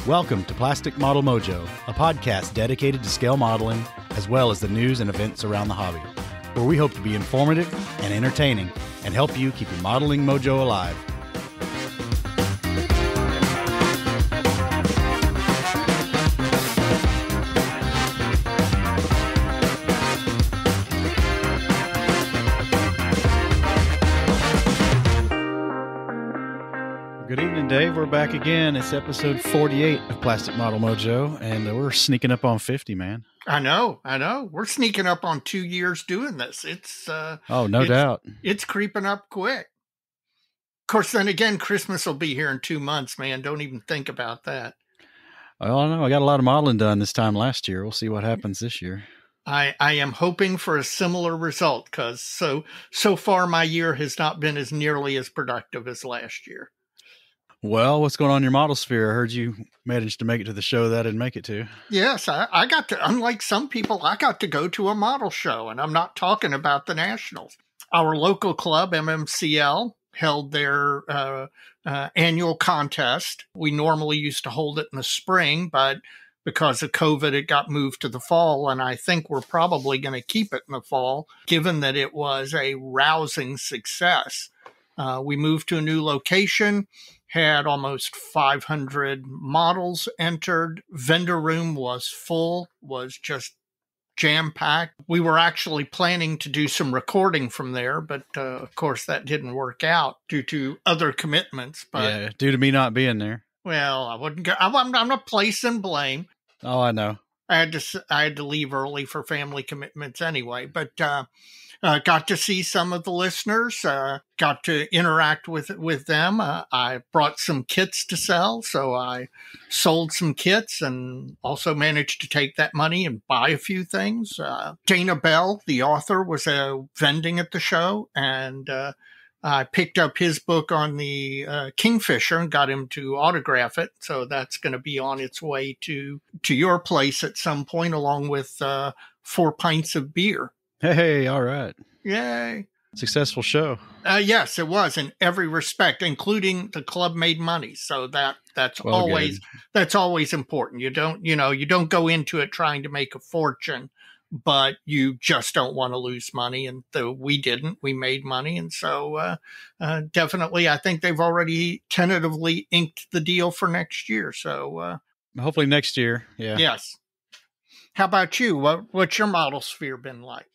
Welcome to Plastic Model Mojo, a podcast dedicated to scale modeling, as well as the news and events around the hobby, where we hope to be informative and entertaining and help you keep your modeling mojo alive. Good evening, Dave. We're back again. It's episode 48 of Plastic Model Mojo, and we're sneaking up on 50, man. I know. We're sneaking up on 2 years doing this. It's no doubt. It's creeping up quick. Of course, then again, Christmas will be here in 2 months, man. Don't even think about that. Well, I know. I got a lot of modeling done this time last year. We'll see what happens this year. I am hoping for a similar result because so far my year has not been as nearly as productive as last year. Well, what's going on in your model sphere? I heard you managed to make it to the show that I didn't make it to. Yes, I got to, unlike some people, I got to go to a model show, and I'm not talking about the nationals. Our local club, MMCL, held their annual contest. We normally used to hold it in the spring, but because of COVID, it got moved to the fall, and I think we're probably going to keep it in the fall, given that it was a rousing success. We moved to a new location, had almost 500 models entered. Vendor room was full, was just jam-packed. We were actually planning to do some recording from there, but of course that didn't work out due to other commitments. But yeah, due to me not being there. Well, I wouldn't go. I'm not placing blame. Oh, I know. I had to leave early for family commitments anyway, but got to see some of the listeners, got to interact with them. I brought some kits to sell, so I sold some kits and also managed to take that money and buy a few things. Dana Bell, the author, was vending at the show, and I picked up his book on the Kingfisher and got him to autograph it. So that's going to be on its way to your place at some point, along with 4 pints of beer. Hey, all right. Yay. Successful show. Yes, it was in every respect, including the club made money. So that's always important. You don't go into it trying to make a fortune, but you just don't want to lose money. And we didn't. We made money. And so definitely, I think they've already tentatively inked the deal for next year. So hopefully next year. Yeah. Yes. How about you? What's your model sphere been like?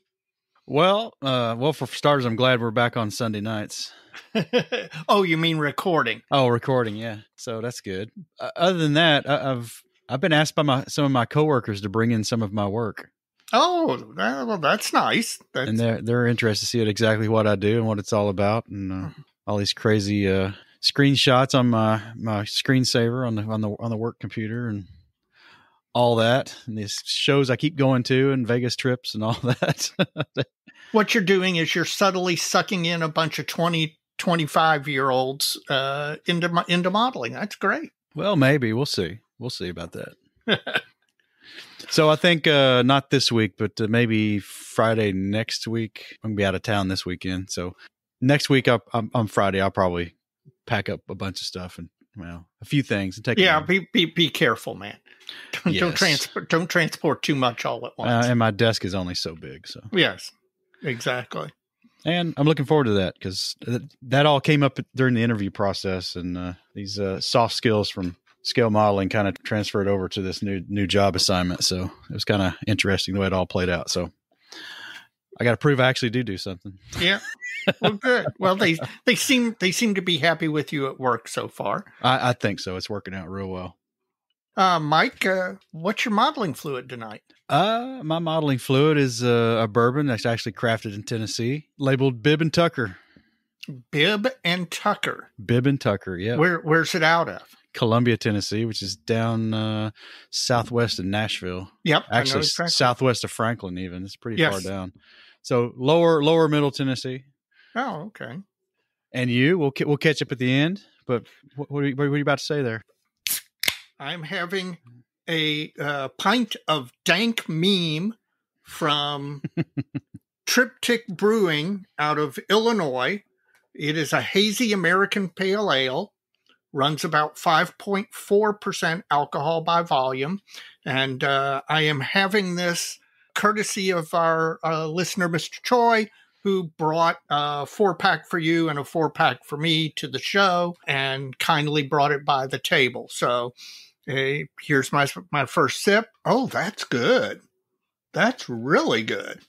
Well, for starters, I'm glad we're back on Sunday nights. Oh, you mean recording? Oh, recording, yeah. So that's good. Other than that, I've been asked by some of my coworkers to bring in some of my work. Oh, well, that's nice. And they're interested to see exactly what I do and what it's all about, and all these crazy screenshots on my screensaver on the work computer and all that, and these shows I keep going to, and Vegas trips and all that. What you're doing is you're subtly sucking in a bunch of 20, 25-year-olds into modeling. That's great. Well, maybe. We'll see. We'll see about that. So I think not this week, but maybe Friday next week. I'm going to be out of town this weekend. So next week on Friday, I'll probably pack up a bunch of stuff and a few things and take. Yeah, be careful, man. Don't transport too much all at once. And my desk is only so big, so yes, exactly. And I'm looking forward to that because that all came up during the interview process, and these soft skills from scale modeling kind of transferred over to this new job assignment. So it was kind of interesting the way it all played out. So I got to prove I actually do something. Yeah. Well, good. Well, they seem to be happy with you at work so far. I think so. It's working out real well. Mike, what's your modeling fluid tonight? My modeling fluid is a bourbon that's actually crafted in Tennessee, labeled Bib and Tucker. Bib and Tucker. Bib and Tucker, yeah. Where's it out of? Columbia, Tennessee, which is down southwest of Nashville. Yep, actually exactly. Southwest of Franklin. Even it's pretty far down. So lower middle Tennessee. Oh, okay. And we'll catch up at the end. But what are you about to say there? I'm having a pint of dank meme from Triptych Brewing out of Illinois. It is a hazy American pale ale. runs about 5.4% alcohol by volume. And I am having this courtesy of our listener, Mr. Choi, who brought a 4-pack for you and a 4-pack for me to the show and kindly brought it by the table. So here's my first sip. Oh, that's good. That's really good.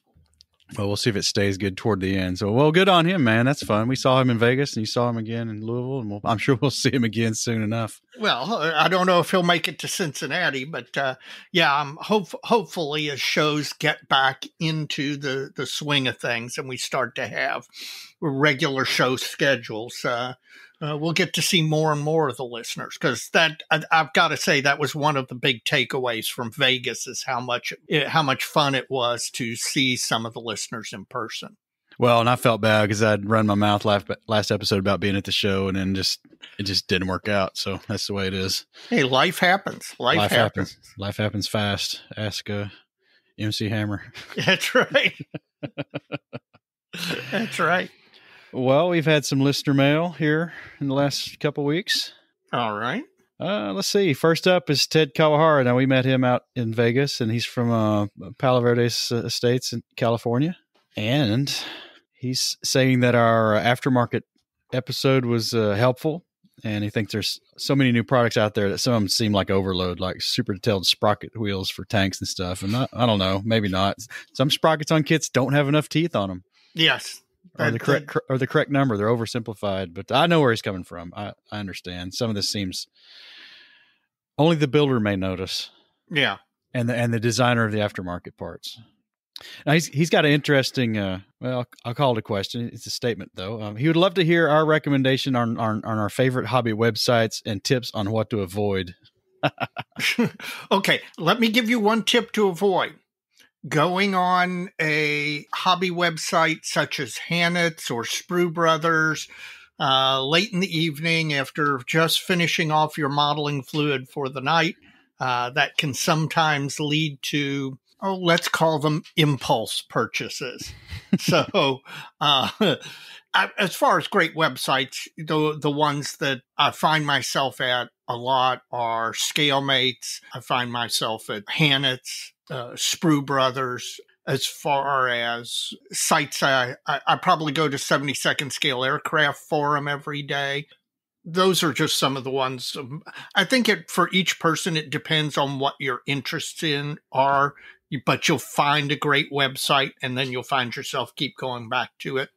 Well, we'll see if it stays good toward the end. So, well, good on him, man. That's fun. We saw him in Vegas, and you saw him again in Louisville, and I'm sure we'll see him again soon enough. Well, I don't know if he'll make it to Cincinnati, but yeah, I'm hopefully as shows get back into the swing of things and we start to have regular show schedules, we'll get to see more and more of the listeners, because I've got to say that was one of the big takeaways from Vegas, is how much fun it was to see some of the listeners in person. Well, and I felt bad because I'd run my mouth last episode about being at the show, and then it just didn't work out. So that's the way it is. Hey, life happens. Life happens. Life happens fast. Ask MC Hammer. That's right. That's right. Well, we've had some listener mail here in the last couple of weeks. All right. Let's see. First up is Ted Kawahara. Now, we met him out in Vegas, and he's from Palo Verdes Estates in California. And he's saying that our aftermarket episode was helpful, and he thinks there's so many new products out there that some of them seem like overload, like super detailed sprocket wheels for tanks and stuff. And I don't know, maybe not. Some sprockets on kits don't have enough teeth on them. Yes. Or the correct number. They're oversimplified, but I know where he's coming from. I understand. Some of this seems only the builder may notice. Yeah. And the designer of the aftermarket parts. Now he's got an interesting, well, I'll call it a question. It's a statement, though. He would love to hear our recommendation on our favorite hobby websites and tips on what to avoid. Okay, let me give you one tip to avoid. Going on a hobby website such as Hannett's or Sprue Brothers late in the evening after just finishing off your modeling fluid for the night, that can sometimes lead to, let's call them impulse purchases. So as far as great websites, the ones that I find myself at a lot are Scalemates. I find myself at Hannett's, Sprue Brothers. As far as sites, I probably go to 72nd Scale Aircraft Forum every day. Those are just some of the ones. I think for each person, it depends on what your interests in are, but you'll find a great website and then you'll find yourself keep going back to it.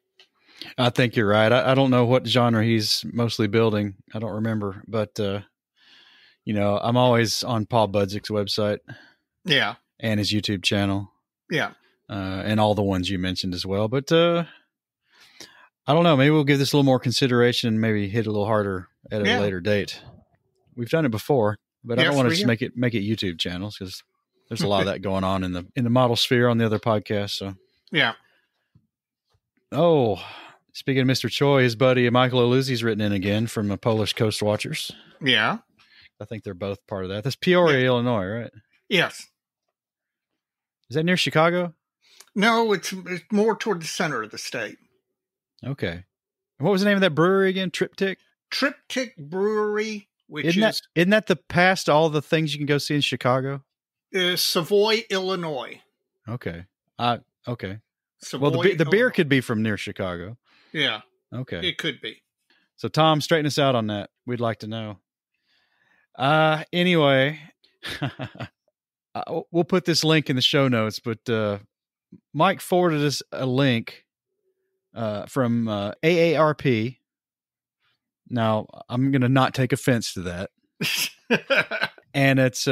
I think you're right. I don't know what genre he's mostly building. I don't remember, but I'm always on Paul Budzik's website. Yeah. And his YouTube channel. Yeah. And all the ones you mentioned as well. But I don't know. Maybe we'll give this a little more consideration and maybe hit a little harder at a later date. We've done it before, but I don't want to just make it YouTube channels, because there's a lot of that going on in the model sphere on the other podcast. So yeah. Oh, speaking of Mr. Choi, his buddy Michael Oluzzi's written in again from the Polish Coast Watchers. Yeah. I think they're both part of that. That's Peoria, Illinois, right? Yes. Is that near Chicago? No, it's more toward the center of the state. Okay. And what was the name of that brewery again? Triptych? Triptych Brewery, which isn't that the past all the things you can go see in Chicago? Savoy, Illinois. Okay. Okay. Savoy, well, the beer could be from near Chicago. Yeah. Okay. It could be. So, Tom, straighten us out on that. We'd like to know. Anyway, we'll put this link in the show notes, but Mike forwarded us a link from AARP. Now, I'm going to not take offense to that. And it's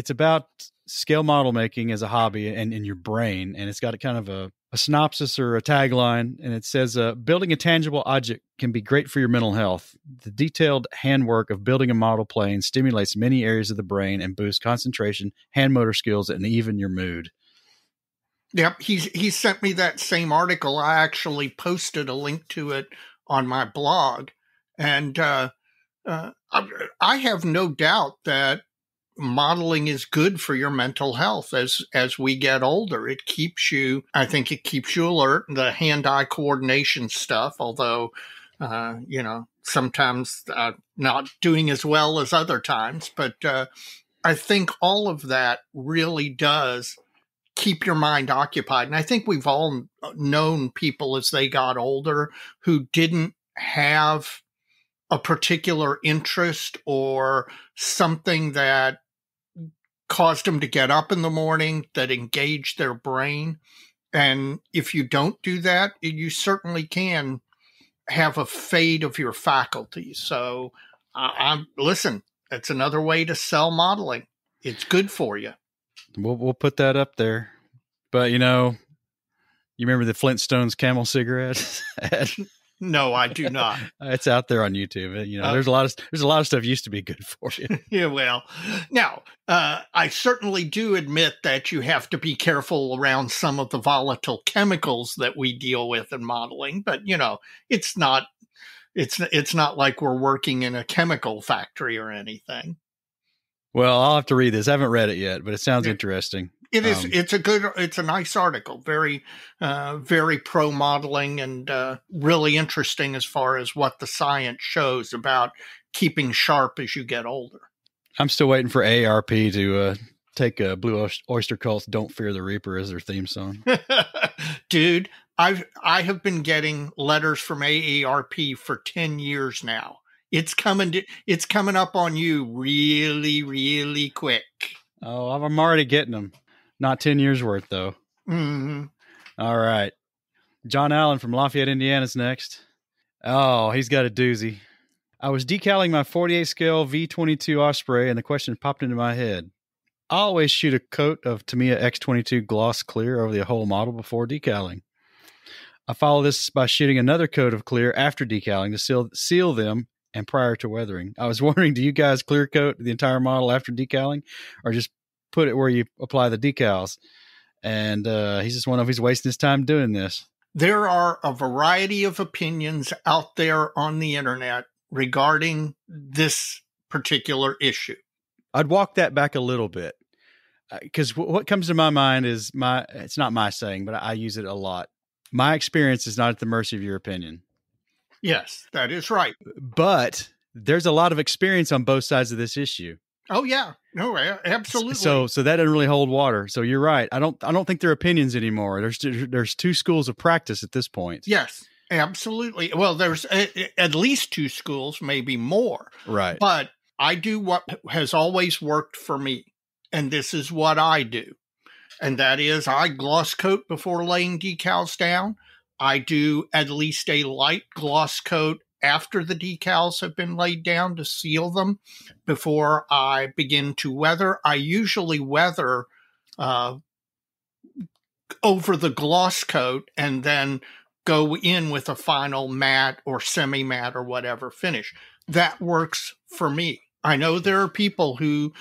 about scale model making as a hobby and in your brain. And it's got a kind of a synopsis or a tagline. And it says, building a tangible object can be great for your mental health. The detailed handwork of building a model plane stimulates many areas of the brain and boosts concentration, hand motor skills, and even your mood. Yep. He sent me that same article. I actually posted a link to it on my blog. And I have no doubt that modeling is good for your mental health as we get older. I think it keeps you alert. The hand-eye coordination stuff, although, sometimes not doing as well as other times. But I think all of that really does keep your mind occupied. And I think we've all known people as they got older who didn't have a particular interest or something that caused them to get up in the morning, that engaged their brain. And if you don't do that, you certainly can have a fade of your faculties. So listen, it's another way to sell modeling. It's good for you. We'll put that up there. But, you remember the Flintstones Camel cigarette ad? No, I do not. It's out there on YouTube. There's a lot of stuff used to be good for you. Yeah, well, now I certainly do admit that you have to be careful around some of the volatile chemicals that we deal with in modeling. But it's not like we're working in a chemical factory or anything. Well, I'll have to read this. I haven't read it yet, but it sounds interesting. It is. It's a nice article. Very, very pro modeling and really interesting as far as what the science shows about keeping sharp as you get older. I'm still waiting for ARP to take Blue Oyster Cult's "Don't Fear the Reaper" as their theme song. Dude, I have been getting letters from AARP for 10 years now. It's coming up on you really, really quick. Oh, I'm already getting them. Not 10 years worth, though. Mm-hmm. All right. John Allen from Lafayette, Indiana is next. Oh, he's got a doozy. I was decaling my 48 scale V22 Osprey, and the question popped into my head. I always shoot a coat of Tamiya X22 gloss clear over the whole model before decaling. I follow this by shooting another coat of clear after decaling to seal them and prior to weathering. I was wondering, do you guys clear coat the entire model after decaling, or just put it where you apply the decals? And he's just wondering if he's wasting his time doing this. There are a variety of opinions out there on the internet regarding this particular issue. I'd walk that back a little bit, because what comes to my mind is it's not my saying, but I use it a lot. My experience is not at the mercy of your opinion. Yes, that is right. But there's a lot of experience on both sides of this issue. Oh yeah, no, absolutely. So that doesn't really hold water. So you're right. I don't think they're opinions anymore. There's two schools of practice at this point. Yes, absolutely. Well, there's at least two schools, maybe more. Right. But I do what has always worked for me, and this is what I do, and that is I gloss coat before laying decals down. I do at least a light gloss coat after the decals have been laid down to seal them before I begin to weather. I usually weather over the gloss coat and then go in with a final matte or semi-matte or whatever finish. That works for me. I know there are people who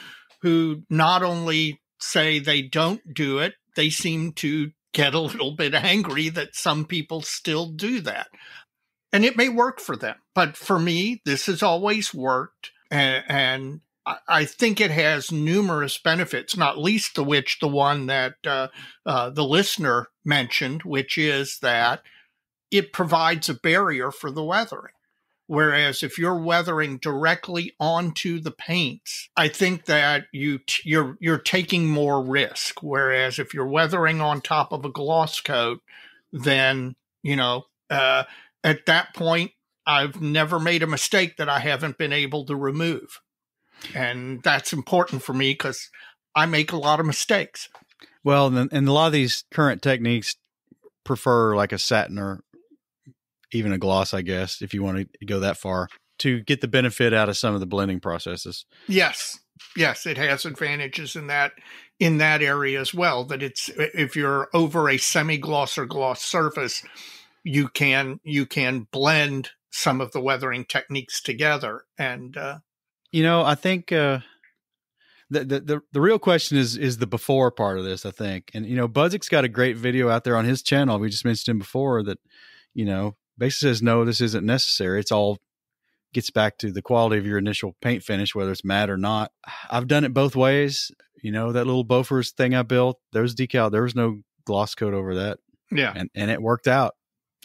not only say they don't do it, they seem to get a little bit angry that some people still do that. And it may work for them. But for me, this has always worked. And I think it has numerous benefits, not least of which the one that the listener mentioned, which is that it provides a barrier for the weathering. Whereas if you're weathering directly onto the paints, I think that you're taking more risk. Whereas if you're weathering on top of a gloss coat, then, at that point, I've never made a mistake that I haven't been able to remove. And that's important for me because I make a lot of mistakes. Well, and a lot of these current techniques prefer like a satin or even a gloss, I guess, if you want to go that far, to get the benefit out of some of the blending processes. Yes, it has advantages in that area as well. That it's, if you're over a semi-gloss or gloss surface, you can blend some of the weathering techniques together. And I think the real question is the before part of this, I think. And Buzzik's got a great video out there on his channel. We just mentioned him before that, basically says, no, this isn't necessary. It's all gets back to the quality of your initial paint finish, whether it's matte or not. I've done it both ways. That little Bofors thing I built, there was no gloss coat over that. Yeah. And it worked out.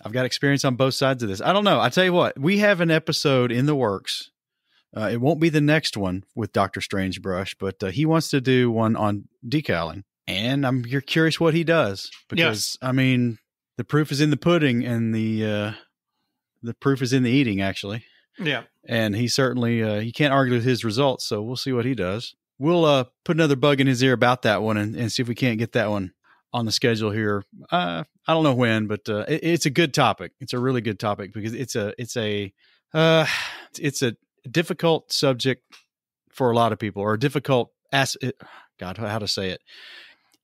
I've got experience on both sides of this. I don't know. I tell you what, we have an episode in the works. It won't be the next one with Dr. Strangebrush, but he wants to do one on decaling. And you're curious what he does because, I mean, the proof is in the pudding and the proof is in the eating, actually. Yeah. And he certainly, you can't argue with his results. So we'll see what he does. We'll put another bug in his ear about that one and see if we can't get that one on the schedule here. I don't know when, but it's a good topic. It's a really good topic because it's a difficult subject for a lot of people, or a difficult God, how to say it.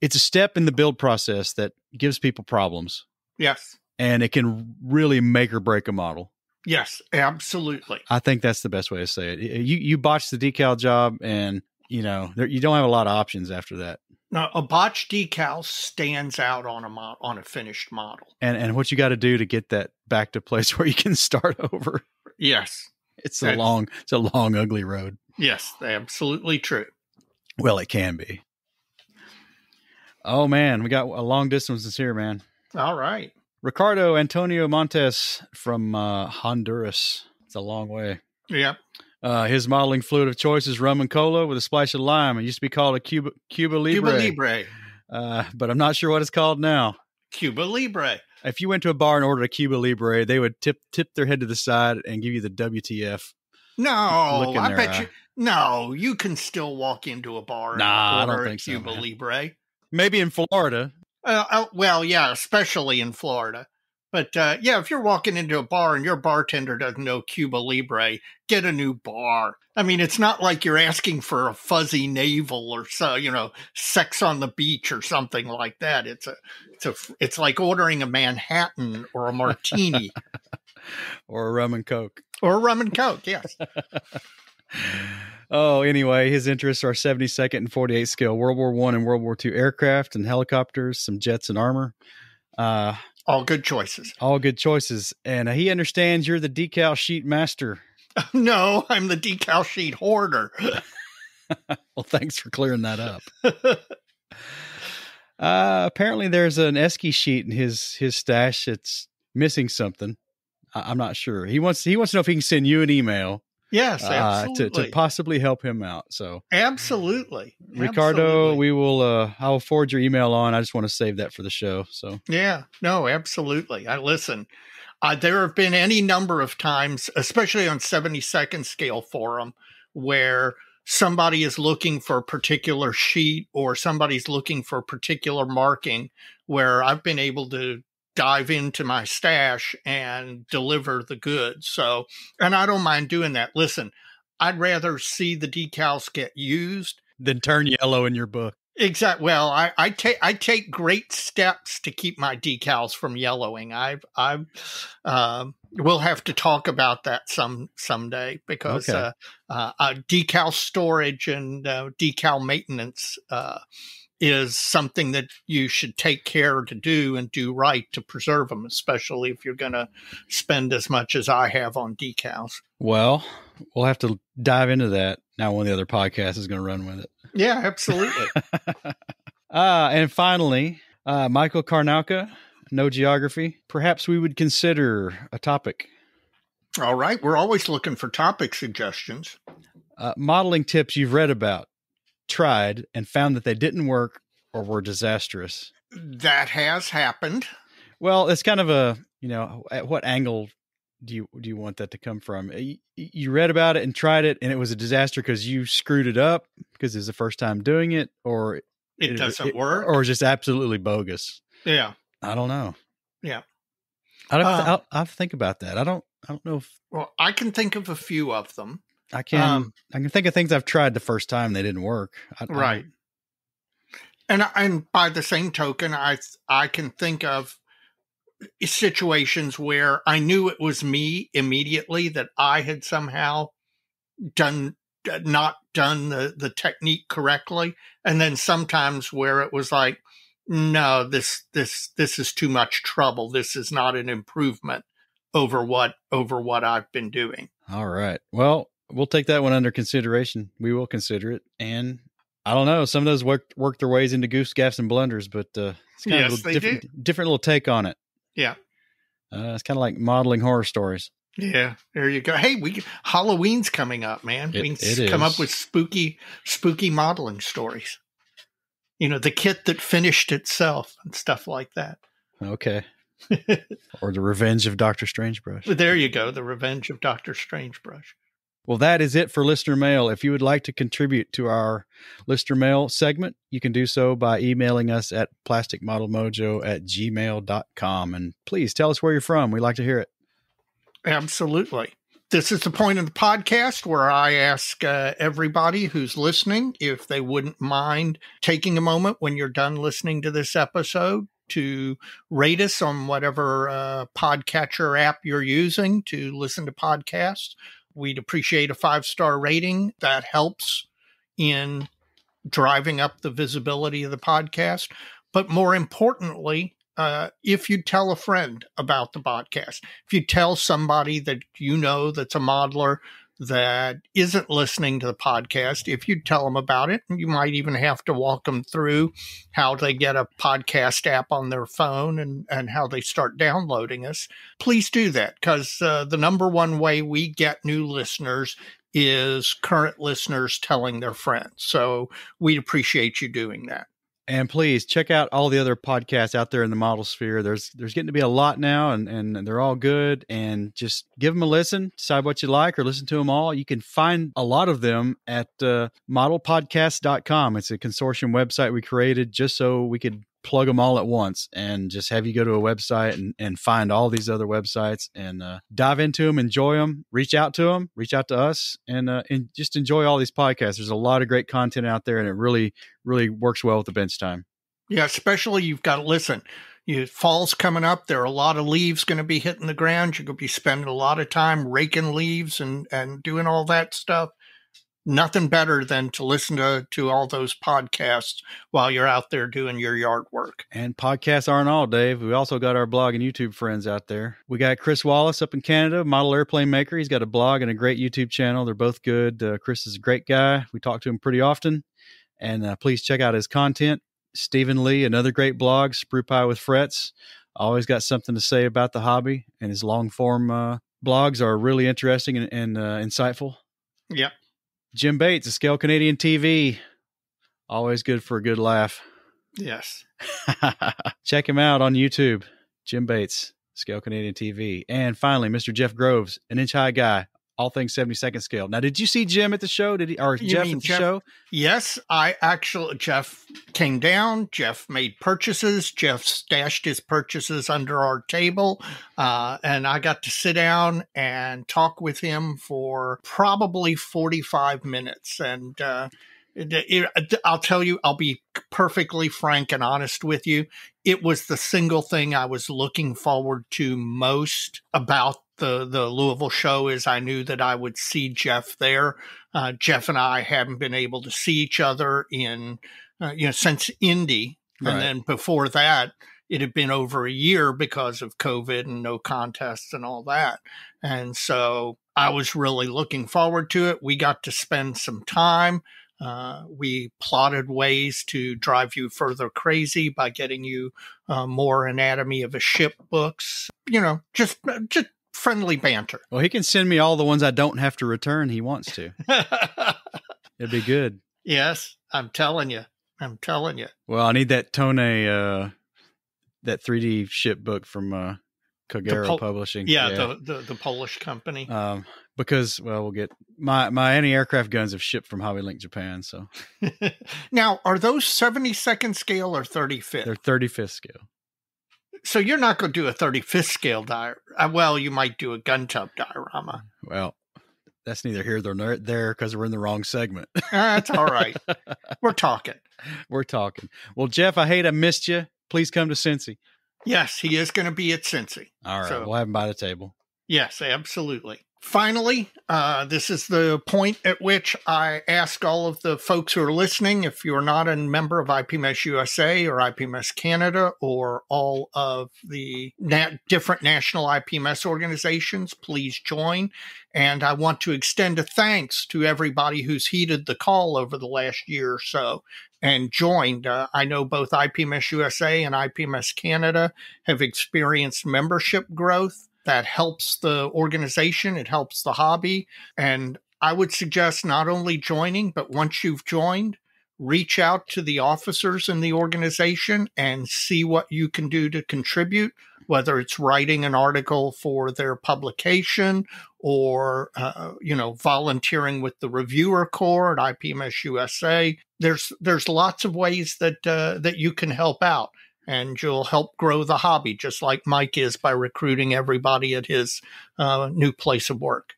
It's a step in the build process that gives people problems. Yes. And it can really make or break a model. Yes, absolutely. I think that's the best way to say it. You botch the decal job and, you don't have a lot of options after that. Now, a botched decal stands out on a finished model. And what you got to do to get that back to a place where you can start over. Yes. It's a long, ugly road. Yes, absolutely true. Well, it can be. Oh, man, we got a long distance here, man. All right. Ricardo Antonio Montes from Honduras. It's a long way. Yep. His modeling fluid of choice is rum and cola with a splash of lime. It used to be called a Cuba Libre. Cuba Libre. But I'm not sure what it's called now. Cuba Libre. If you went to a bar and ordered a Cuba Libre, they would tip their head to the side and give you the WTF. No, I bet you. No, you can still walk into a bar and order I don't think Cuba so, Libre. Maybe in Florida. Well, yeah, especially in Florida. But if you're walking into a bar and your bartender doesn't know Cuba Libre, get a new bar. I mean, it's not like you're asking for a fuzzy navel or sex on the beach or something like that. It's like ordering a Manhattan or a martini. Or a rum and coke. Or a rum and coke, yes. Oh, anyway, his interests are 72nd and 48th scale World War I and World War II aircraft and helicopters, some jets and armor. All good choices. All good choices. And he understands you're the decal sheet master. No, I'm the decal sheet hoarder. Well, thanks for clearing that up. Apparently there's an Esky sheet in his stash. It's missing something. I'm not sure. He wants to know if he can send you an email. Yes, absolutely. To possibly help him out. So absolutely. Ricardo, absolutely. I will forward your email on. I just want to save that for the show. So yeah, no, absolutely. Listen, there have been any number of times, especially on 72nd scale forum, where somebody is looking for a particular sheet or somebody's looking for a particular marking, where I've been able to dive into my stash and deliver the goods. So, and I don't mind doing that. Listen, I'd rather see the decals get used than turn yellow in your book. Exactly. Well, I take great steps to keep my decals from yellowing. We'll have to talk about that someday because decal storage and decal maintenance is something that you should take care to do and do right to preserve them, especially if you're going to spend as much as I have on decals. Well, we'll have to dive into that. Now one of the other podcasts is going to run with it. Yeah, absolutely. And finally, Michael Karnauka, No Geography. Perhaps we would consider a topic. All right. We're always looking for topic suggestions. Modeling tips you've read about, tried, and found that they didn't work or were disastrous. That has happened. Well, it's kind of a, at what angle do you want that to come from? You read about it and tried it, and it was a disaster because you screwed it up because it's the first time doing it, or it doesn't work, or just absolutely bogus. Yeah, I don't know. Yeah, I'll have to think about that. I don't know. Well, I can think of a few of them. I can think of things I've tried the first time they didn't work. Right. And by the same token, I can think of situations where I knew it was me immediately, that I had somehow not done the technique correctly. And then sometimes where it was like, no, this is too much trouble. This is not an improvement over what I've been doing. All right. Well, we'll take that one under consideration. We will consider it. And I don't know, some of those work their ways into goose gaffes and blunders, but it's kind of a different little take on it. Yeah. It's kind of like modeling horror stories. Yeah, there you go. Hey, Halloween's coming up, man. We can come up with spooky modeling stories. The kit that finished itself and stuff like that. Okay. Or the Revenge of Dr. Strangebrush. There you go. The Revenge of Dr. Strangebrush. Well, that is it for listener mail. If you would like to contribute to our listener mail segment, you can do so by emailing us at plasticmodelmojo@gmail.com. And please tell us where you're from. We like to hear it. Absolutely. This is the point of the podcast where I ask everybody who's listening if they wouldn't mind taking a moment when you're done listening to this episode to rate us on whatever podcatcher app you're using to listen to podcasts. We'd appreciate a 5-star rating. That helps in driving up the visibility of the podcast. But more importantly, if you tell a friend about the podcast, if you tell somebody that that's a modeler that isn't listening to the podcast, if you tell them about it, you might even have to walk them through how they get a podcast app on their phone and how they start downloading us. Please do that, because the number one way we get new listeners is current listeners telling their friends. So we'd appreciate you doing that. And please check out all the other podcasts out there in the model sphere. There's getting to be a lot now, and they're all good. And just give them a listen, decide what you like, or listen to them all. You can find a lot of them at modelpodcast.com. It's a consortium website we created just so we could plug them all at once and just have you go to a website and find all these other websites and dive into them, enjoy them, reach out to us, and just enjoy all these podcasts. There's a lot of great content out there, and it really, really works well with the bench time. Yeah, especially you've got to listen. Fall's coming up. There are a lot of leaves going to be hitting the ground. You're going to be spending a lot of time raking leaves and doing all that stuff. Nothing better than to listen to all those podcasts while you're out there doing your yard work. And podcasts aren't all, Dave. We also got our blog and YouTube friends out there. We got Chris Wallace up in Canada, model airplane maker. He's got a blog and a great YouTube channel. They're both good. Chris is a great guy. We talk to him pretty often. And please check out his content. Stephen Lee, another great blog, Sprue Pie with Frets. Always got something to say about the hobby. And his long-form blogs are really interesting and insightful. Yep. Jim Bates, a Scale Canadian TV. Always good for a good laugh. Yes. Check him out on YouTube. Jim Bates, Scale Canadian TV. And finally, Mr. Jeff Groves, an inch high guy. All things 72nd scale. Now, did you see Jim at the show? Jeff at the show? Yes, Jeff came down. Jeff made purchases. Jeff stashed his purchases under our table. And I got to sit down and talk with him for probably 45 minutes. And I'll tell you, I'll be perfectly frank and honest with you. It was the single thing I was looking forward to most about the Louisville show is I knew that I would see Jeff there. Jeff and I hadn't been able to see each other in, since Indy. Right. And then before that, it had been over a year because of COVID and no contests and all that. And so I was really looking forward to it. We got to spend some time. We plotted ways to drive you further crazy by getting you more anatomy of a ship books, just friendly banter. Well, he can send me all the ones I don't have to return. He wants to. It'd be good. Yes, I'm telling you. Well, I need that Tone, that 3D ship book from Kogero Publishing. Yeah, the Polish company. Because, we'll get my anti-aircraft guns have shipped from Hobbylink Japan. So now, are those 72nd scale or 35th? They're 35th scale. So you're not going to do a 35th scale diorama. Well, you might do a gun tub diorama. Well, that's neither here nor there because we're in the wrong segment. That's all right. We're talking. Well, Jeff, I missed you. Please come to Cincy. Yes, he is going to be at Cincy. All right. So, we'll have him by the table. Yes, absolutely. Finally, this is the point at which I ask all of the folks who are listening, if you're not a member of IPMS USA or IPMS Canada or all of the different national IPMS organizations, please join. And I want to extend a thanks to everybody who's heeded the call over the last year or so and joined. I know both IPMS USA and IPMS Canada have experienced membership growth. That helps the organization. It helps the hobby. And I would suggest not only joining, but once you've joined, reach out to the officers in the organization and see what you can do to contribute, whether it's writing an article for their publication or, volunteering with the reviewer corps at IPMS USA. There's lots of ways that you can help out. And you'll help grow the hobby, just like Mike is by recruiting everybody at his new place of work.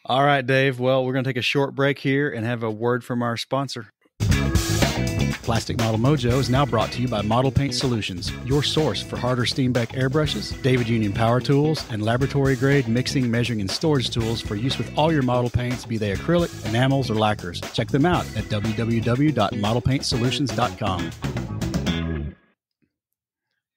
All right, Dave. Well, we're going to take a short break here and have a word from our sponsor. Plastic Model Mojo is now brought to you by Model Paint Solutions, your source for Harder Steenbeck airbrushes, David Union power tools, and laboratory-grade mixing, measuring, and storage tools for use with all your model paints, be they acrylic, enamels, or lacquers. Check them out at www.modelpaintsolutions.com.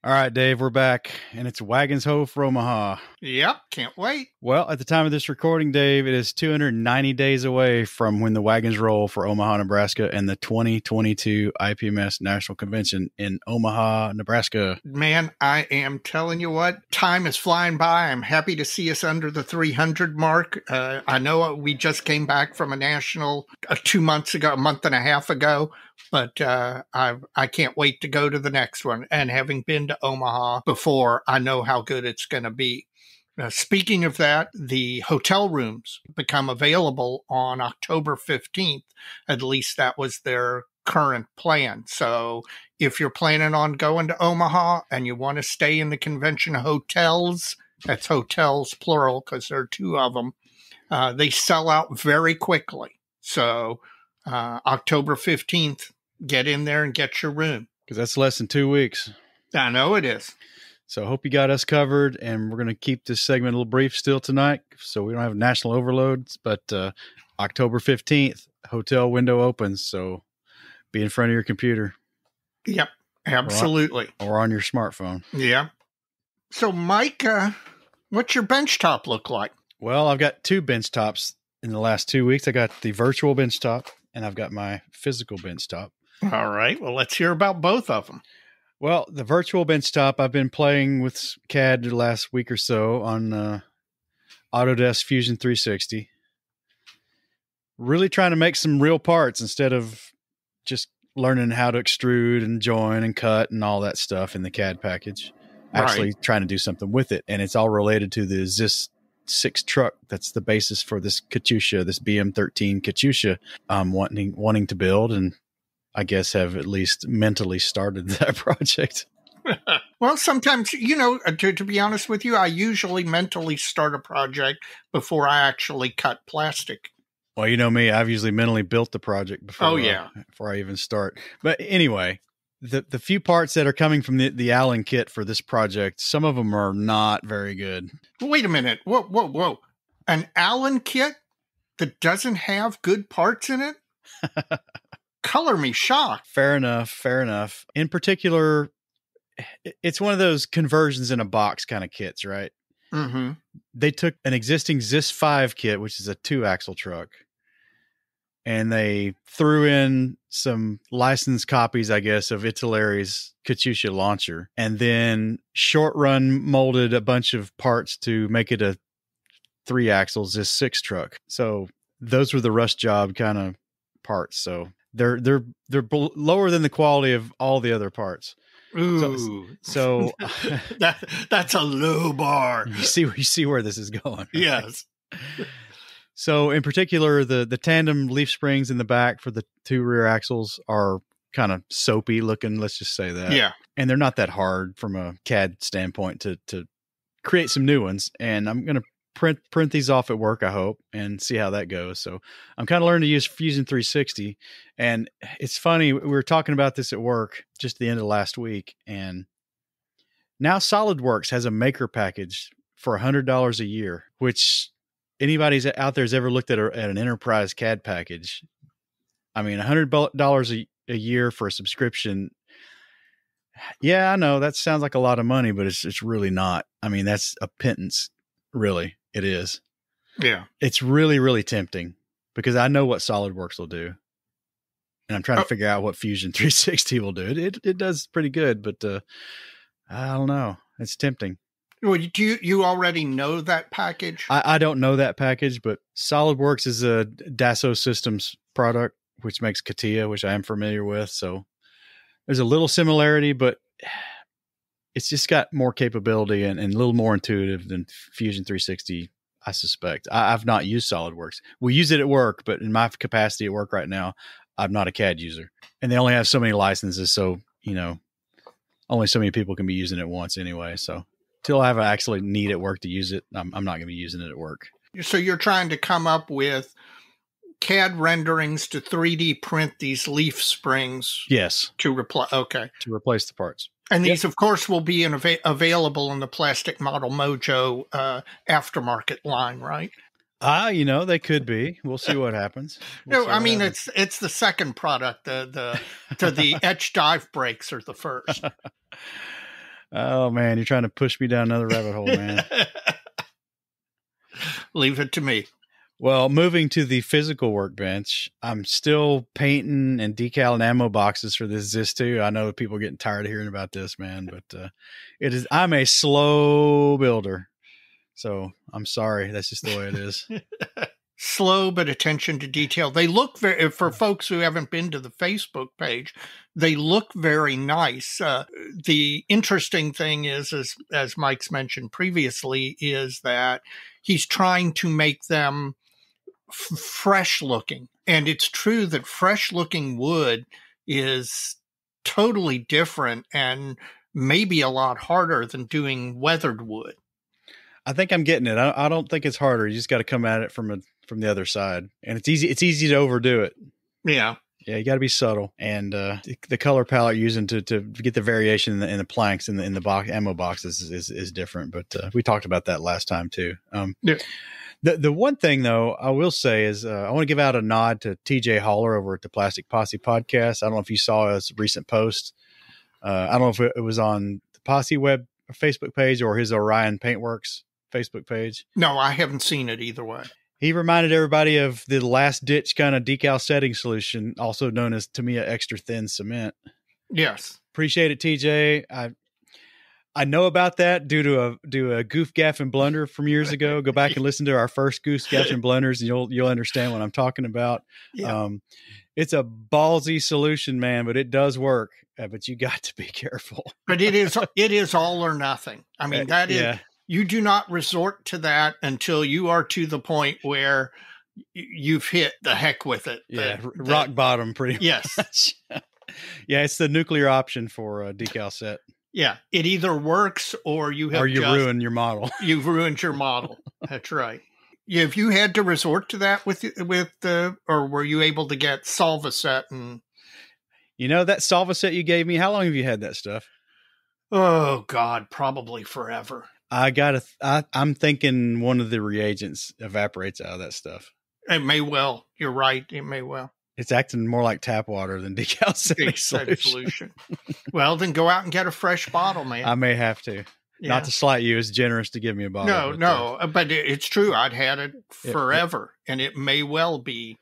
All right, Dave, we're back, and it's Wagons Ho for Omaha. Yep, can't wait. Well, at the time of this recording, Dave, it is 290 days away from when the wagons roll for Omaha, Nebraska, and the 2022 IPMS National Convention in Omaha, Nebraska. Man, I am telling you what, time is flying by. I'm happy to see us under the 300 mark. I know we just came back from a national 2 months ago, a month and a half ago. But I can't wait to go to the next one. And having been to Omaha before, I know how good it's going to be. Speaking of that, the hotel rooms become available on October 15th. At least that was their current plan. So if you're planning on going to Omaha and you want to stay in the convention hotels, that's hotels plural because there are two of them, they sell out very quickly. So October 15th, get in there and get your room. Because that's less than 2 weeks. I know it is. So I hope you got us covered, and we're going to keep this segment a little brief still tonight so we don't have national overloads. But October 15th, hotel window opens, so be in front of your computer. Yep, absolutely. Or on your smartphone. Yeah. So, Mike, what's your bench top look like? Well, I've got two bench tops in the last 2 weeks. I got the virtual bench top, and I've got my physical bench top. All right. Well, let's hear about both of them. Well, the virtual bench top, I've been playing with CAD the last week or so on Autodesk Fusion 360. Really trying to make some real parts instead of just learning how to extrude and join and cut and all that stuff in the CAD package. Actually trying to do something with it. And it's all related to the ZIS 6 truck. That's the basis for this Katusha, this BM13 Katusha I'm wanting to build, and I guess have at least mentally started that project. Well, sometimes, to be honest with you, I usually mentally start a project before I actually cut plastic. Well, you know me, I've usually mentally built the project before I even start. But anyway, the few parts that are coming from the Allen kit for this project, some of them are not very good. Wait a minute. Whoa. An Allen kit that doesn't have good parts in it? Color me shocked. Fair enough. In particular, it's one of those conversions in a box kind of kits, right? Mm-hmm. They took an existing ZIS 5 kit, which is a 2-axle truck, and they threw in some licensed copies, I guess, of Itillary's Katusha launcher, and then short run molded a bunch of parts to make it a 3-axle ZIS 6 truck. So those were the rush job kind of parts. So they're lower than the quality of all the other parts. Ooh. So that's a low bar. You see where this is going. Right? Yes. So in particular, the tandem leaf springs in the back for the 2 rear axles are kind of soapy looking. Let's just say that. Yeah. And they're not that hard from a CAD standpoint to create some new ones. And I'm going to print these off at work, I hope, and see how that goes. So I'm kind of learning to use Fusion 360. And it's funny, we were talking about this at work just the end of last week. And now SolidWorks has a maker package for $100 a year, which anybody's out there has ever looked at an enterprise CAD package. I mean, $100 a year for a subscription. Yeah, I know that sounds like a lot of money, but it's really not. I mean, that's a pittance. Really, it is. Yeah. It's really, really tempting because I know what SolidWorks will do. And I'm trying to figure out what Fusion 360 will do. It does pretty good, but I don't know. It's tempting. Well, do you already know that package? I don't know that package, but SolidWorks is a Dassault Systems product, which makes CATIA, which I am familiar with. So there's a little similarity, but it's just got more capability and a little more intuitive than Fusion 360, I suspect. I've not used SolidWorks. We use it at work, but in my capacity at work right now, I'm not a CAD user. And they only have so many licenses, so, only so many people can be using it once anyway. So till I have an actually need at work to use it, I'm not going to be using it at work. So you're trying to come up with CAD renderings to 3D print these leaf springs. Yes. To replace the parts. And these, of course, will be available in the Plastic Model Mojo aftermarket line, right? They could be. We'll see what happens. It's the second product. The etch dive brakes are the first. Oh man, you're trying to push me down another rabbit hole, man. Leave it to me. Well, moving to the physical workbench, I'm still painting and decaling ammo boxes for this ZIS-2. I know people are getting tired of hearing about this, man, but I'm a slow builder. So I'm sorry. That's just the way it is. Slow, but attention to detail. They look very, for folks who haven't been to the Facebook page, they look very nice. The interesting thing is, as Mike's mentioned previously, is that he's trying to make them fresh looking. And it's true that fresh looking wood is totally different and maybe a lot harder than doing weathered wood. I think I'm getting it. I don't think it's harder. You just got to come at it from the other side, and it's easy. It's easy to overdo it. Yeah. Yeah. You got to be subtle, and the color palette using to get the variation in the planks in the box ammo boxes is different. But we talked about that last time too. Yeah. The one thing though I will say is I want to give out a nod to TJ Haller over at the Plastic Posse podcast. I don't know if you saw his recent post. I don't know if it was on the Posse web Facebook page or his Orion Paintworks Facebook page. No, I haven't seen it either way. He reminded everybody of the last ditch kind of decal setting solution, also known as Tamiya Extra Thin Cement. Yes. Appreciate it, TJ. I know about that due to a goof, gaff, and blunder from years ago. Go back and listen to our first goose, gaff, and blunders, and you'll understand what I'm talking about. Yeah. It's a ballsy solution, man, but it does work. But you got to be careful. But it is all or nothing. I mean, that is. Yeah. You do not resort to that until you are to the point where you've hit the heck with it. Rock bottom pretty much. Yes. Yeah, it's the nuclear option for a decal set. Yeah, it either works or you ruined your model. You've ruined your model. That's right. Have you had to resort to that or were you able to get Solvaset? And that Solvaset you gave me, how long have you had that stuff? Oh God, probably forever. I'm thinking one of the reagents evaporates out of that stuff. It may well. You're right. It may well. It's acting more like tap water than decal setting solution. Well, then go out and get a fresh bottle, man. I may have to. Yeah. Not to slight you. It's generous to give me a bottle. But it's true. I'd had it forever, and it may well be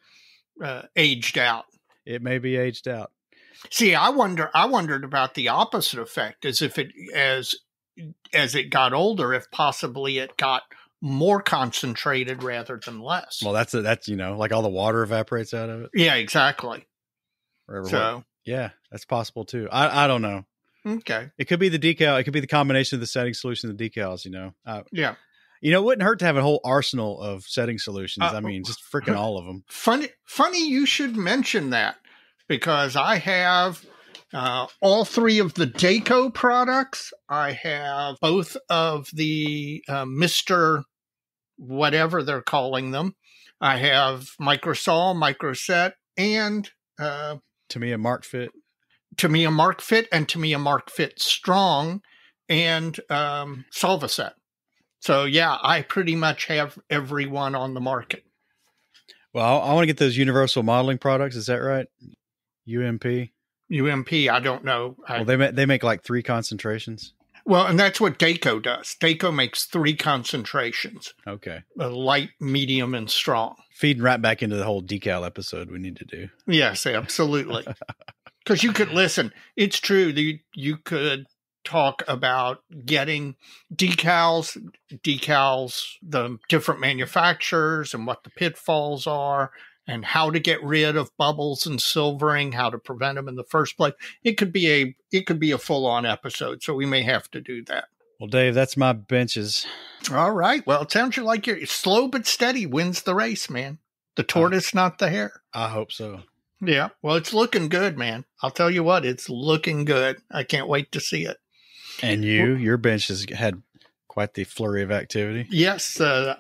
aged out. It may be aged out. See, I wondered about the opposite effect, as it got older, if possibly it got more concentrated rather than less. Well, that's like all the water evaporates out of it. Yeah, exactly. Yeah, that's possible too. I don't know. Okay. It could be the decal. It could be the combination of the setting solution and the decals, Yeah. It wouldn't hurt to have a whole arsenal of setting solutions. I mean, just freaking all of them. Funny you should mention that, because I have all three of the Daco products. I have both of the Mr. whatever they're calling them. I have Microsol, Microset, and Tamiya Mark Fit. Tamiya Mark Fit and Tamiya Mark Fit Strong, and Solvaset. So yeah, I pretty much have every one on the market. Well, I want to get those universal modeling products. Is that right? UMP. UMP, I don't know. Well, they make like 3 concentrations. Well, and that's what Daco does. Daco makes 3 concentrations. Okay. Light, medium, and strong. Feeding right back into the whole decal episode we need to do. Yes, absolutely. Because you could listen. It's true that you could talk about getting decals, the different manufacturers and what the pitfalls are, and how to get rid of bubbles and silvering, how to prevent them in the first place. It could be a full-on episode, so we may have to do that. Well, Dave, that's my benches. All right. Well, it sounds like you're slow but steady wins the race, man. The tortoise, not the hare. I hope so. Yeah. Well, it's looking good, man. I'll tell you what, it's looking good. I can't wait to see it. And your bench has had quite the flurry of activity. Yes. After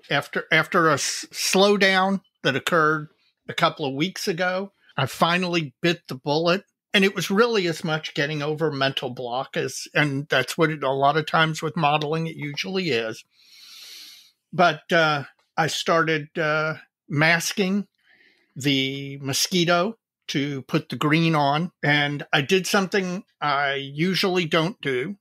a slowdown that occurred a couple of weeks ago, I finally bit the bullet. And it was really as much getting over mental block and that's what a lot of times with modeling, it usually is. But I started masking the mosquito to put the green on. And I did something I usually don't do.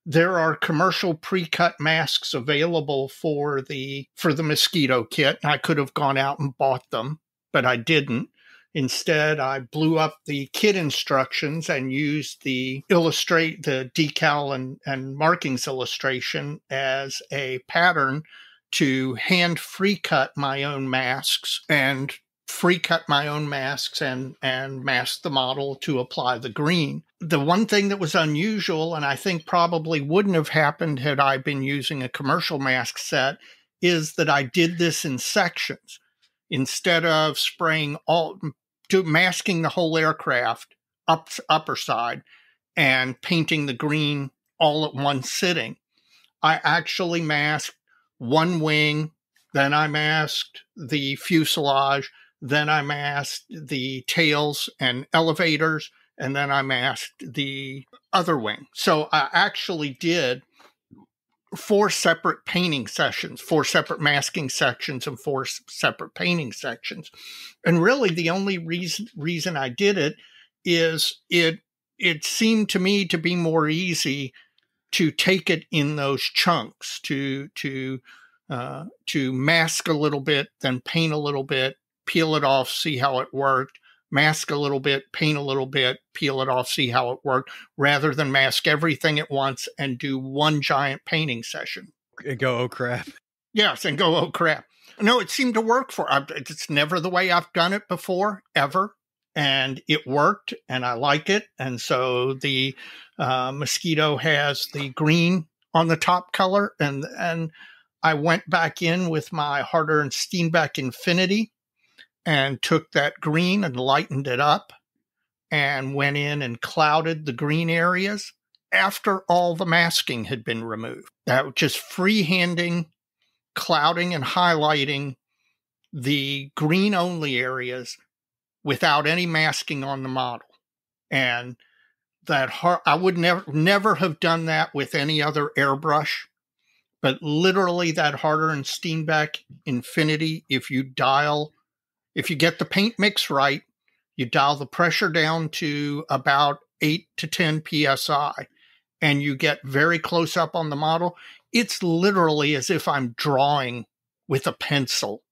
There are commercial pre-cut masks available for the mosquito kit. I could have gone out and bought them, but I didn't. Instead, I blew up the kit instructions and used the decal and markings illustration as a pattern to hand free-cut my own masks and mask the model to apply the green. The one thing that was unusual, and I think probably wouldn't have happened had I been using a commercial mask set, is that I did this in sections. Instead of masking the whole aircraft upper side and painting the green all at one sitting, I actually masked one wing, then I masked the fuselage, then I masked the tails and elevators, and then I masked the other wing. So I actually did 4 separate painting sessions, 4 separate masking sections, and 4 separate painting sections. And really the only reason I did it is it seemed to me to be more easy to take it in those chunks, to mask a little bit, then paint a little bit, peel it off, see how it worked, mask a little bit, paint a little bit, peel it off, see how it worked, rather than mask everything at once and do one giant painting session. And go, oh crap. Yes, and go, oh crap. No, it seemed to work it's never the way I've done it before, ever. And it worked, and I like it. And so the mosquito has the green on the top color, and I went back in with my Harder and Steenbeck Infinity and took that green and lightened it up and went in and clouded the green areas after all the masking had been removed. That was just freehanding, clouding and highlighting the green only areas without any masking on the model. And I would never have done that with any other airbrush, but literally that Harder and Steenbeck Infinity, if you get the paint mix right, you dial the pressure down to about 8 to 10 PSI, and you get very close up on the model. It's literally as if I'm drawing with a pencil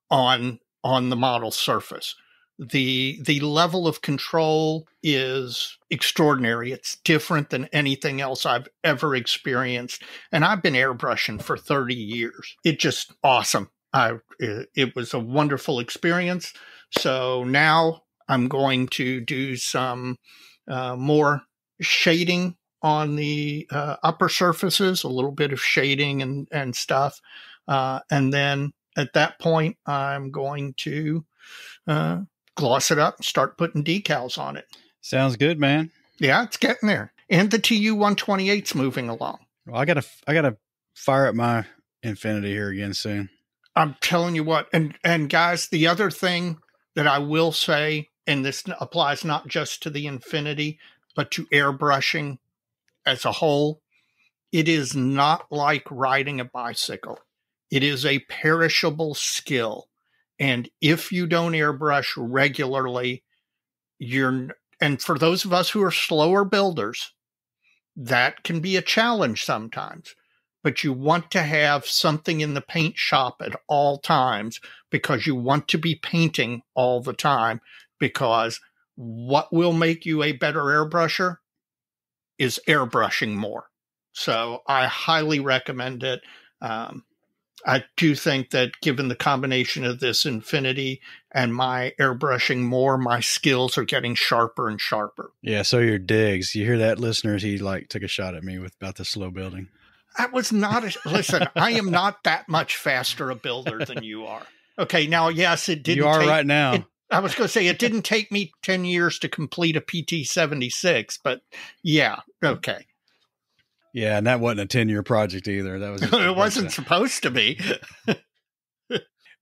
on the model surface. The level of control is extraordinary. It's different than anything else I've ever experienced. And I've been airbrushing for 30 years. It's just awesome. It was a wonderful experience. So now I'm going to do some more shading on the upper surfaces, a little bit of shading and stuff. And then at that point, I'm going to gloss it up and start putting decals on it. Sounds good, man. Yeah, it's getting there. And the TU-128's moving along. Well, I gotta fire up my Infinity here again soon. I'm telling you what, and guys, the other thing that I will say, and this applies not just to the Infinity, but to airbrushing as a whole, It is not like riding a bicycle. It is a perishable skill. And if you don't airbrush regularly, and for those of us who are slower builders, that can be a challenge sometimes. But you want to have something in the paint shop at all times because you want to be painting all the time, because what will make you a better airbrusher is airbrushing more. So I highly recommend it. I do think that given the combination of this Infinity and my airbrushing more, my skills are getting sharper and sharper. Yeah, so your digs. You hear that, listeners? He took a shot at me about the slow building. That was not listen, I am not that much faster a builder than you are. Okay, now, yes, it didn't. You are right now. I was going to say it didn't take me 10 years to complete a PT-76, but yeah, okay. Yeah, and that wasn't a 10-year project either. That was it wasn't supposed to be.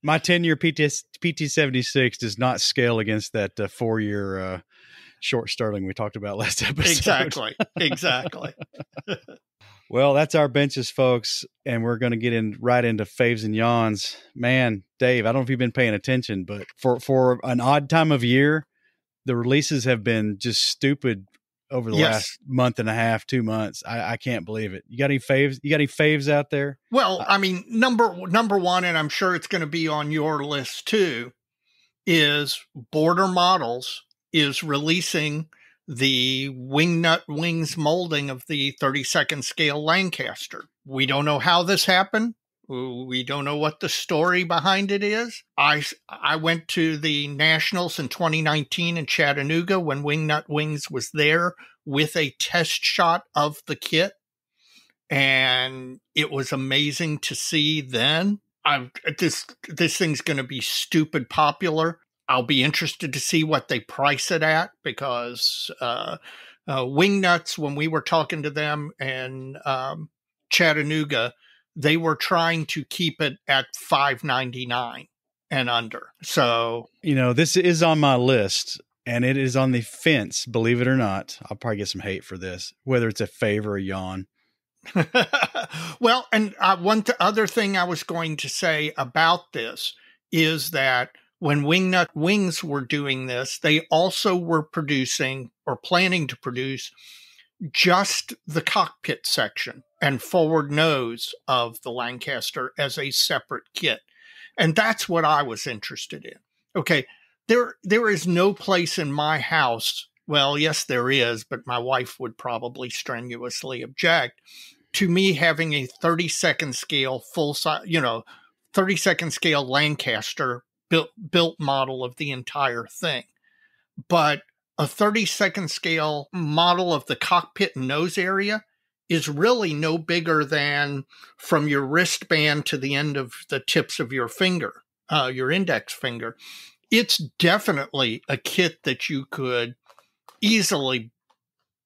My 10-year PT-76 does not scale against that 4-year short Sterling we talked about last episode. Exactly. Well, that's our benches, folks, and we're going to get right into faves and yawns. Man, Dave, I don't know if you've been paying attention, but for an odd time of year, the releases have been just stupid over the last month and a half, 2 months. I can't believe it. You got any faves? You got any faves out there? Well, I mean, number one, and I'm sure it's going to be on your list too, is Border Models is releasing the wingnut wings molding of the 32nd scale Lancaster. We don't know how this happened. We don't know what the story behind it is. I went to the Nationals in 2019 in Chattanooga when Wingnut Wings was there with a test shot of the kit. And it was amazing to see then. This thing's going to be stupid popular. I'll be interested to see what they price it at, because Wingnuts, when we were talking to them in Chattanooga, they were trying to keep it at $5.99 and under. So, this is on my list, and it is on the fence, believe it or not. I'll probably get some hate for this, whether it's a fave or a yawn. Well, and one other thing I was going to say about this is that when Wingnut Wings were doing this, they also were producing or planning to produce just the cockpit section and forward nose of the Lancaster as a separate kit. And that's what I was interested in. Okay, there is no place in my house. Well, yes, there is, but my wife would probably strenuously object to me having a 32nd scale full size, 32nd scale Lancaster built model of the entire thing. But a 32nd scale model of the cockpit and nose area is really no bigger than from your wristband to the end of the tips of your finger, your index finger. It's definitely a kit that you could easily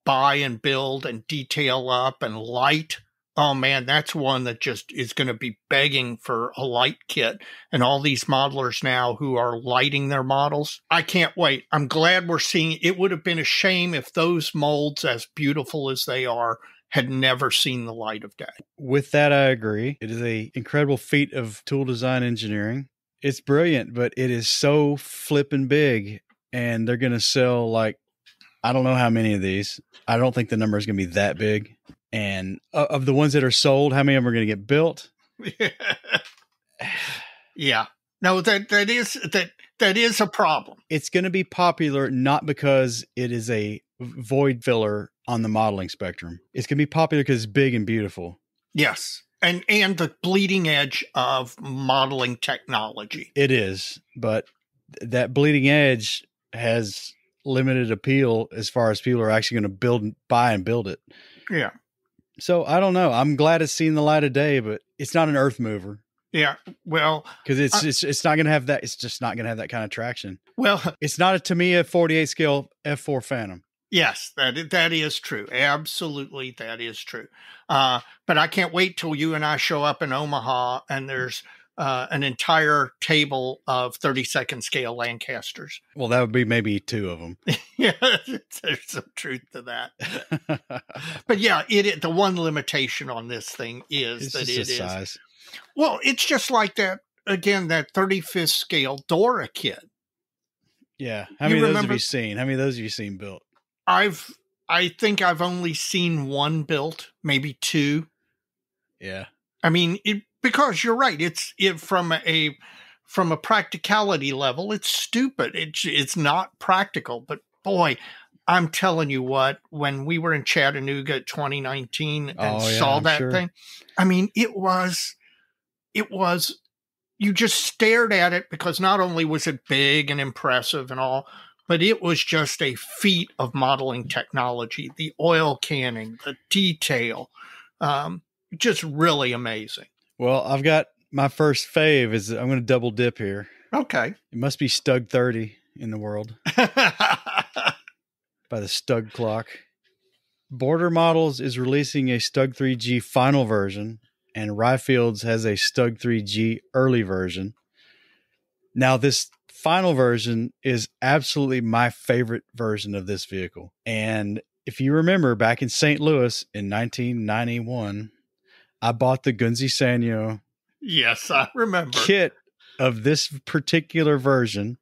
buy and build and detail up and light. Oh man, that's one that just is going to be begging for a light kit. And all these modelers now who are lighting their models, I can't wait. I'm glad we're seeing. It would have been a shame if those molds, as beautiful as they are, had never seen the light of day. With that, I agree. It is an incredible feat of tool design engineering. It's brilliant, but it is so flipping big, and they're going to sell I don't know how many of these. I don't think the number is going to be that big. And of the ones that are sold, how many of them are going to get built? Yeah. No, that is a problem. It's going to be popular not because it is a void filler on the modeling spectrum. It's going to be popular because it's big and beautiful. Yes. And the bleeding edge of modeling technology. It is, but that bleeding edge has limited appeal as far as people are actually going to buy and build it. Yeah. So I don't know. I'm glad it's seen the light of day, but it's not an earth mover. Yeah. Well, because it's not going to have that. It's just not going to have that kind of traction. Well, it's not a Tamiya 48 scale F4 Phantom. Yes, that is true. Absolutely, that is true. But I can't wait till you and I show up in Omaha and there's an entire table of 32nd scale Lancasters. Well, that would be maybe 2 of them. Yeah, there's some truth to that. But yeah, the one limitation on this thing is It's that just it the is. size. Well, it's just like that, again, that 35th scale Dora kit. Yeah. How many of those have you seen? How many of those have you seen built? I think I've only seen 1 built, maybe 2. Yeah. I mean, because you're right. From a practicality level, it's stupid. It's not practical. But boy, I'm telling you what, when we were in Chattanooga 2019 and saw that thing, I mean, it was, you just stared at it because not only was it big and impressive and all, but it was just a feat of modeling technology. The oil canning, the detail, just really amazing. Well, I've got my first fave is I'm going to double dip here. Okay. It must be Stug 30 in the world by the Stug clock. Border Models is releasing a Stug 3G final version, and Ryfields has a Stug 3G early version. Now, this final version is absolutely my favorite version of this vehicle. And if you remember, back in St. Louis in 1991, I bought the Gunzi Sanyo. Yes, I remember. Kit of this particular version.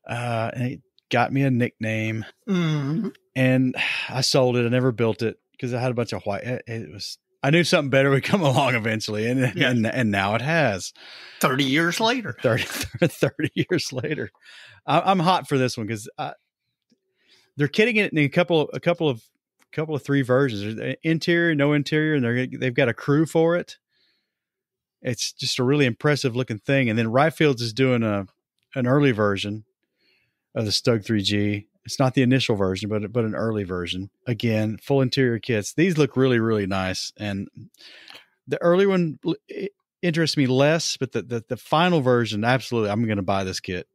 And it got me a nickname. Mm-hmm. And I sold it. I never built it because I had a bunch of white. I knew something better would come along eventually. And now it has. 30 years later. 30 years later. I'm hot for this one because they're kitting it in a couple of 3 versions. There's interior, no interior, and they've got a crew for it. It's just a really impressive looking thing. And then Ryfields is doing an early version of the Stug 3G. It's not the initial version, but an early version. Again, full interior kits. These look really, really nice. And the early one interests me less, but the final version, absolutely, I'm going to buy this kit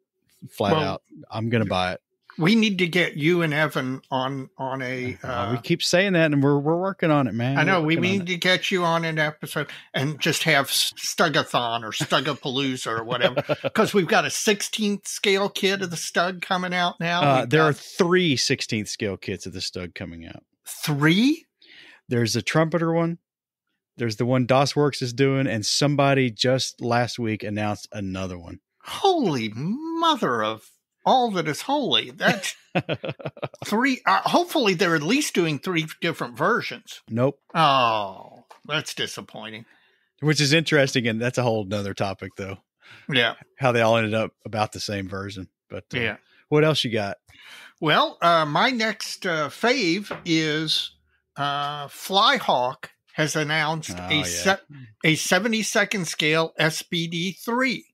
flat out. I'm going to buy it. We need to get you and Evan on a. We keep saying that, and we're working on it, man. I know we need to get you on an episode and just have Stugathon or Stugapalooza or whatever, because we've got a 16th scale kit of the Stug coming out now. There are 3 16th scale kits of the Stug coming out. 3? There's a trumpeter one. There's the one DOSWorks is doing, and somebody just last week announced another one. Holy mother of all that is holy. That's 3. Hopefully they're at least doing 3 different versions. Nope. Oh, that's disappointing. Which is interesting. And that's a whole nother topic though. Yeah. How they all ended up about the same version. But yeah. What else you got? Well, my next fave is Flyhawk has announced a 72nd scale SBD 3.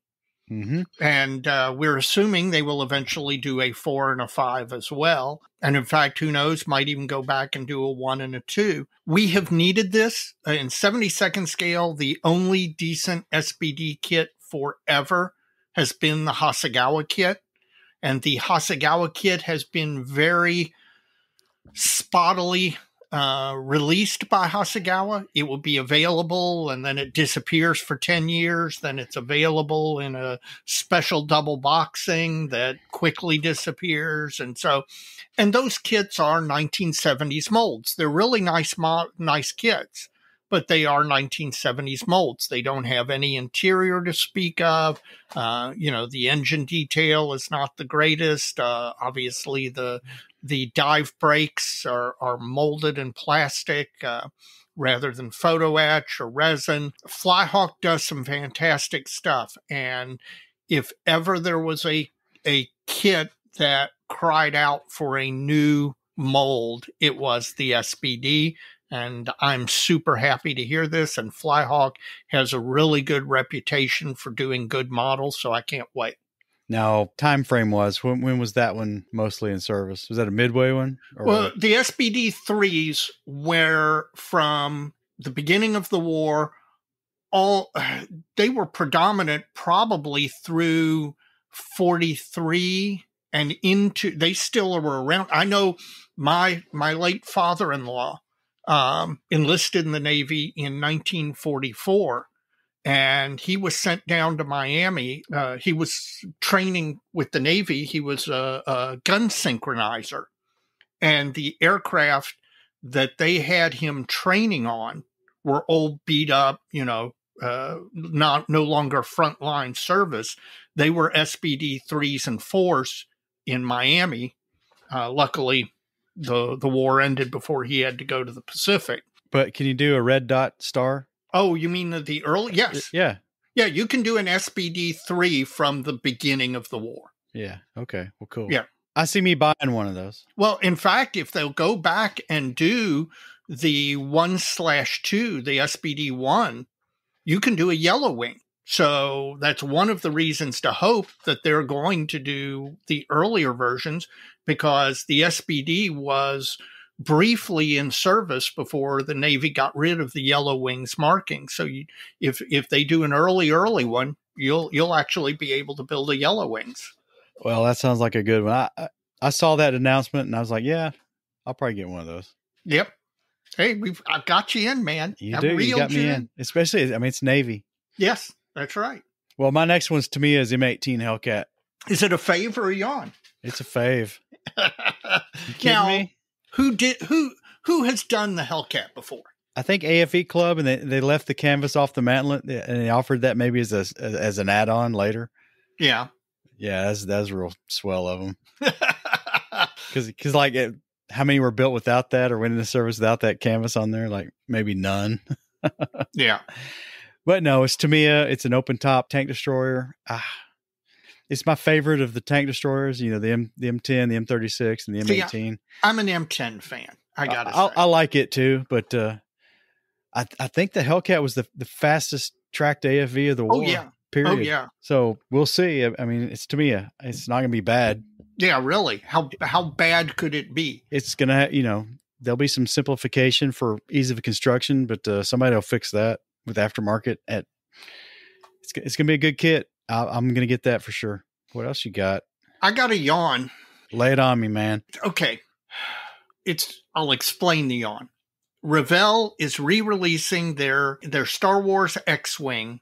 Mm-hmm. And we're assuming they will eventually do a 4 and a 5 as well. And in fact, who knows, might even go back and do a 1 and a 2. We have needed this in 72nd scale. The only decent SBD kit forever has been the Hasegawa kit. And the Hasegawa kit has been very spottily released by Hasegawa. It will be available and then it disappears for 10 years. Then it's available in a special double boxing that quickly disappears. And those kits are 1970s molds. They're really nice kits, but they are 1970s molds. They don't have any interior to speak of. The engine detail is not the greatest. Obviously the dive brakes are molded in plastic rather than photo etch or resin. Flyhawk does some fantastic stuff. And if ever there was a kit that cried out for a new mold, it was the SBD. And I'm super happy to hear this. And Flyhawk has a really good reputation for doing good models, so I can't wait. Now, time frame was, when was that one mostly in service? Was that a midway one? Well, the SBD 3s were from the beginning of the war. They were predominant probably through 43 and into, they still were around. I know my late father-in-law enlisted in the Navy in 1944. and he was sent down to Miami. He was training with the Navy. He was a gun synchronizer, and the aircraft that they had him training on were old, beat up, no longer frontline service. They were SBD 3s and 4s in Miami. Luckily, the war ended before he had to go to the Pacific. But can you do a red dot star? Oh, you mean the early? Yes. Yeah. Yeah, you can do an SBD 3 from the beginning of the war. Yeah. Okay. Well, cool. Yeah. I see me buying one of those. Well, in fact, if they'll go back and do the 1/2, the SBD 1, you can do a yellow wing. So that's one of the reasons to hope that they're going to do the earlier versions, because the SBD was briefly in service before the Navy got rid of the yellow wings marking. So if they do an early one, you'll actually be able to build a yellow wings. Well, that sounds like a good one. I saw that announcement and I was like, yeah, I'll probably get one of those. Yep. Hey, I've got you in, man. You got me in. Especially, it's Navy. Yes, that's right. Well, my next one's to me is M18 Hellcat. Is it a fave or a yawn? It's a fave. You kidding Now, me? Who has done the Hellcat before? I think AFE Club, and they left the canvas off the mantlet, and they offered that maybe as an add-on later. Yeah. Yeah, that's real swell of them. Because like how many were built without that or went into service without that canvas on there? Like maybe none. Yeah. But no, it's Tamiya. It's an open top tank destroyer. It's my favorite of the tank destroyers. You know, the M10, the M36, and the M18. See, I'm an M10 fan. I gotta say, I like it too. But I think the Hellcat was the fastest tracked AFV of the war. Oh yeah. Period. Oh yeah. So we'll see. I mean, it's Tamiya. It's not going to be bad. Yeah, really. How bad could it be? It's going to, there'll be some simplification for ease of construction, but somebody will fix that with aftermarket. It's going to be a good kit. I'm going to get that for sure. What else you got? I got a yawn. Lay it on me, man. Okay. I'll explain the yawn. Revell is re-releasing their Star Wars X-Wing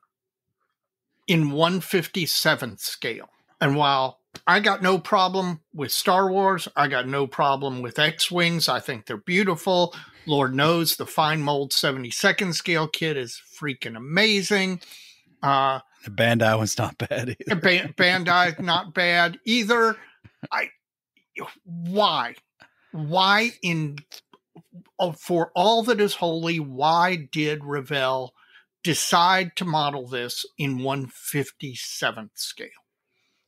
in 1/57th scale. And while I got no problem with Star Wars, I got no problem with X-Wings. I think they're beautiful. Lord knows the fine mold 72nd scale kit is freaking amazing. The Bandai one's not bad either. Bandai not bad either. Why for all that is holy, why did Revell decide to model this in 1/57th scale?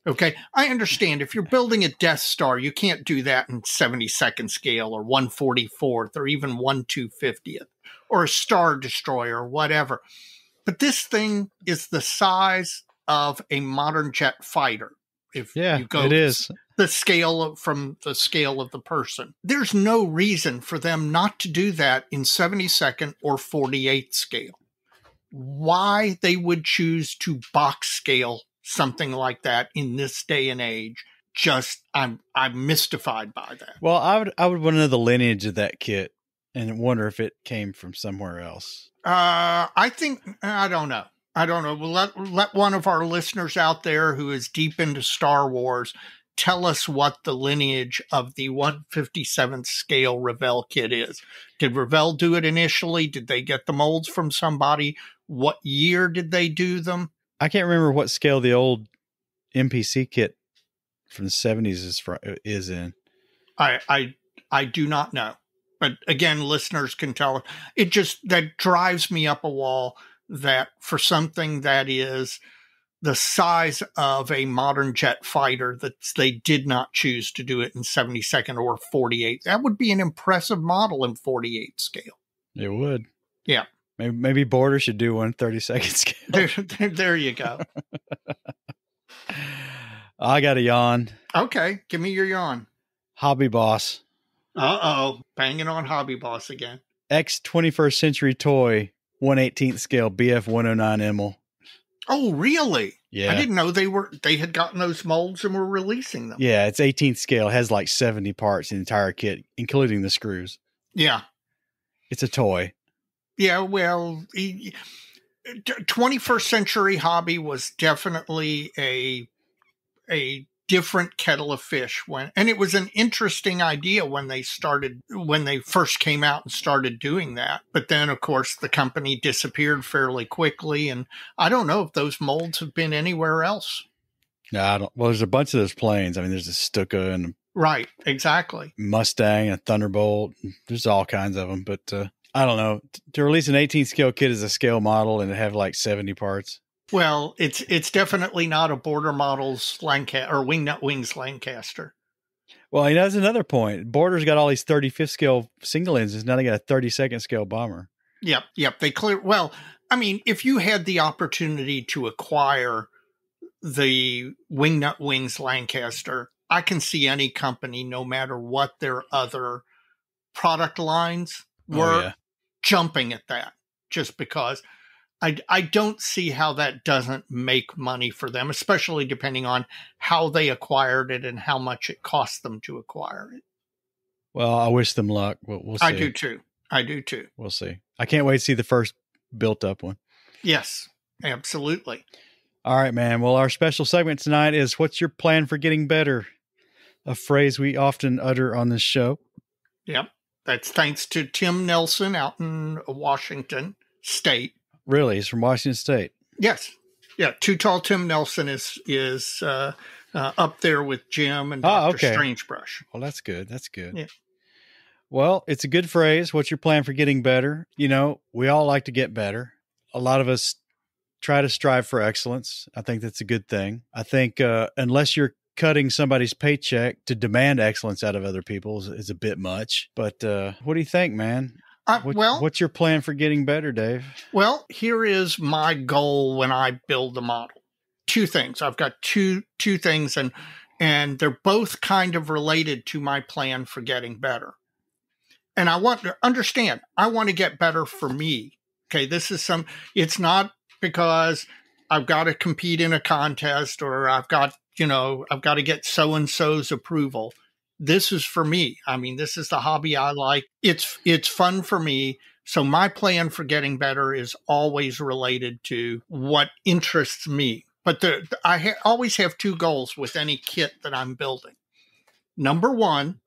Okay, I understand if you're building a Death Star, you can't do that in 72nd scale or 1/44th or even 1/250th or a Star Destroyer or whatever. But this thing is the size of a modern jet fighter. If you go it is. From the scale of the person. There's no reason for them not to do that in 72nd or 48th scale. Why they would choose to box scale something like that in this day and age, I'm mystified by that. Well, I would want to know the lineage of that kit and wonder if it came from somewhere else. I don't know. We'll let one of our listeners out there who is deep into Star Wars tell us what the lineage of the 1/57th scale Revell kit is. Did Revell do it initially? Did they get the molds from somebody? What year did they do them? I can't remember what scale the old MPC kit from the 70s is in. I do not know. But again, listeners can tell us. That drives me up a wall that for something that is the size of a modern jet fighter, that they did not choose to do it in 72nd or 48th. That would be an impressive model in 48th scale. It would. Yeah. Maybe Border should do 1/32nd scale. There you go. I got a yawn. Okay. Give me your yawn. Hobby Boss. Uh-oh. Banging on Hobby Boss again. X 21st Century Toy 1/18th scale BF 109 Emil. Oh, really? Yeah. I didn't know they had gotten those molds and were releasing them. Yeah, it's 18th scale. It has like 70 parts in the entire kit, including the screws. Yeah. It's a toy. Yeah, well, 21st century hobby was definitely a different kettle of fish and it was an interesting idea when they first came out and started doing that. But then of course the company disappeared fairly quickly, and I don't know if those molds have been anywhere else. No, I don't. Well, there's a bunch of those planes. I mean, there's a Stuka and right, exactly, Mustang and a Thunderbolt. There's all kinds of them, but I don't know. To release an 18 scale kit as a scale model and have like 70 parts. Well, it's definitely not a Border Models Lancaster or Wingnut Wings Lancaster. Well, that's another point. Border's got all these 35th scale single engines. Now they got a 32nd scale bomber. Yep. Well, I mean, if you had the opportunity to acquire the Wingnut Wings Lancaster, I can see any company, no matter what their other product lines were, jumping at that, just because I don't see how that doesn't make money for them, especially depending on how they acquired it and how much it cost them to acquire it. Well, I wish them luck. We'll see. I do too. We'll see. I can't wait to see the first built up one. Yes, absolutely. All right, man. Well, our special segment tonight is "What's your plan for getting better?" A phrase we often utter on this show. Yep. That's thanks to Tim Nelson out in Washington State. Really? He's from Washington State? Yes. Yeah. Too Tall Tim Nelson is up there with Jim and Dr. Strangebrush. Well, that's good. That's good. Yeah. Well, it's a good phrase. What's your plan for getting better? You know, we all like to get better. A lot of us try to strive for excellence. I think that's a good thing. I think unless you're cutting somebody's paycheck to demand excellence out of other people is a bit much. But what do you think, man? What's your plan for getting better, Dave? Well, here is my goal when I build a model. Two things. I've got two things, and they're both kind of related to my plan for getting better. And I want to understand, I want to get better for me. Okay, it's not because I've got to compete in a contest or I've got to get so-and-so's approval. This is for me. I mean, this is the hobby I like. It's fun for me. So my plan for getting better is always related to what interests me. But I always have two goals with any kit that I'm building. Number one,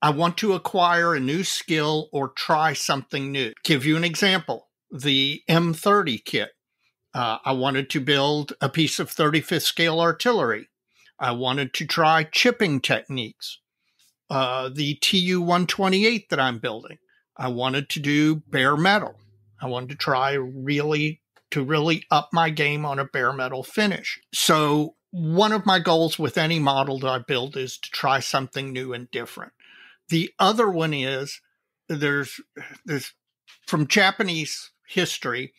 I want to acquire a new skill or try something new. Give you an example. The M30 kit. I wanted to build a piece of 35th scale artillery. I wanted to try chipping techniques. The TU-128 that I'm building, I wanted to do bare metal. I wanted to try really up my game on a bare metal finish. So one of my goals with any model that I build is to try something new and different. The other one is there's from Japanese history,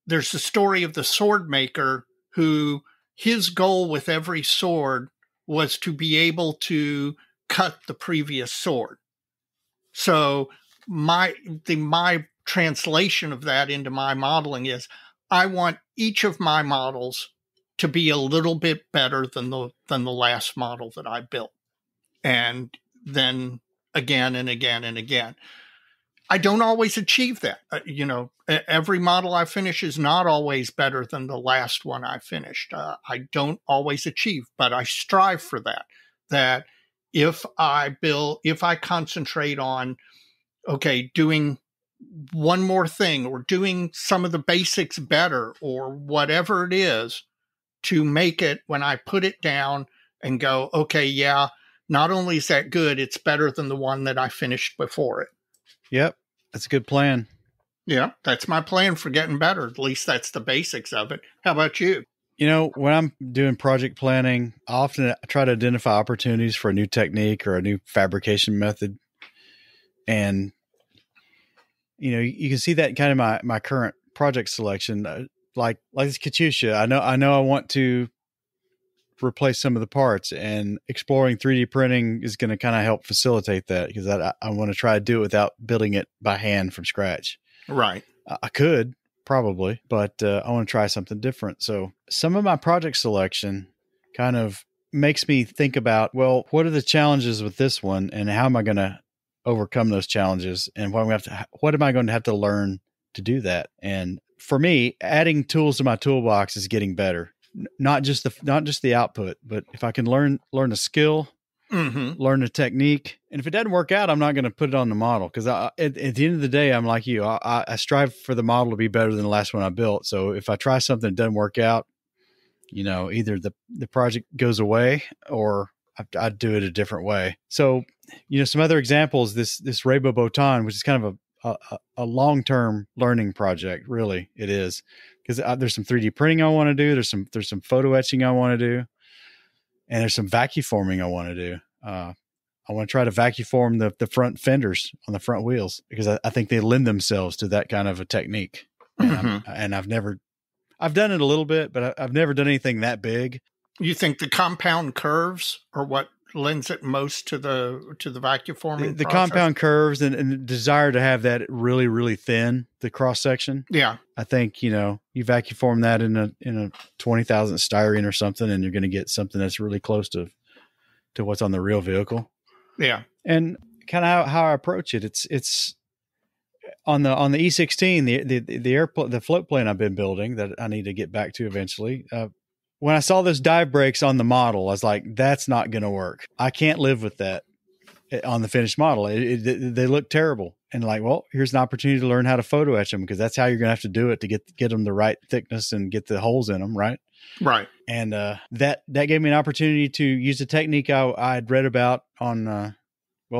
there's the story of the sword maker who his goal with every sword was to be able to cut the previous sword. So my translation of that into my modeling is I want each of my models to be a little bit better than the last model that I built. And then again and again and again. I don't always achieve that. Every model I finish is not always better than the last one I finished. I don't always achieve, but I strive for that. That if I concentrate on, doing one more thing or doing some of the basics better or whatever it is to make it when I put it down and go, not only is that good, it's better than the one that I finished before it. Yep. That's a good plan. Yeah. That's my plan for getting better. At least that's the basics of it. How about you? When I'm doing project planning, I often try to identify opportunities for a new technique or a new fabrication method. And, you can see that kind of my current project selection, like this Katyusha. I know I want to replace some of the parts, and exploring 3D printing is going to kind of help facilitate that because I want to try to do it without building it by hand from scratch. Right. I could probably, but I want to try something different. So some of my project selection kind of makes me think about, well, what are the challenges with this one and how am I going to overcome those challenges? And what am I going to have to learn to do that? And for me, adding tools to my toolbox is getting better. Not just the output, but if I can learn a skill, learn a technique, and if it doesn't work out, I'm not going to put it on the model, because at the end of the day, I'm like you. I strive for the model to be better than the last one I built. So if I try something that doesn't work out, either the project goes away or I do it a different way. So, some other examples, this Rainbow Botan, which is kind of a long-term learning project. Really, it is, because there's some 3D printing I want to do. There's some photo etching I want to do, and there's some vacuum forming I want to do. I want to try to vacuum form the front fenders on the front wheels, because I think they lend themselves to that kind of a technique. And I've done it a little bit, but I've never done anything that big. You think the compound curves are what lends it most to the vacuum forming? The compound curves and the desire to have that really, really thin, the cross section. Yeah. I think, you vacuum form that in a 20,000 styrene or something, and you're going to get something that's really close to what's on the real vehicle. Yeah. And kind of how I approach it. It's on the E16, the float plane I've been building that I need to get back to eventually. When I saw those dive brakes on the model, I was like, that's not going to work. I can't live with that on the finished model. They look terrible. And like, well, here's an opportunity to learn how to photo etch them, because that's how you're going to have to do it to get them the right thickness and get the holes in them. Right. Right. And that gave me an opportunity to use a technique I had read about on,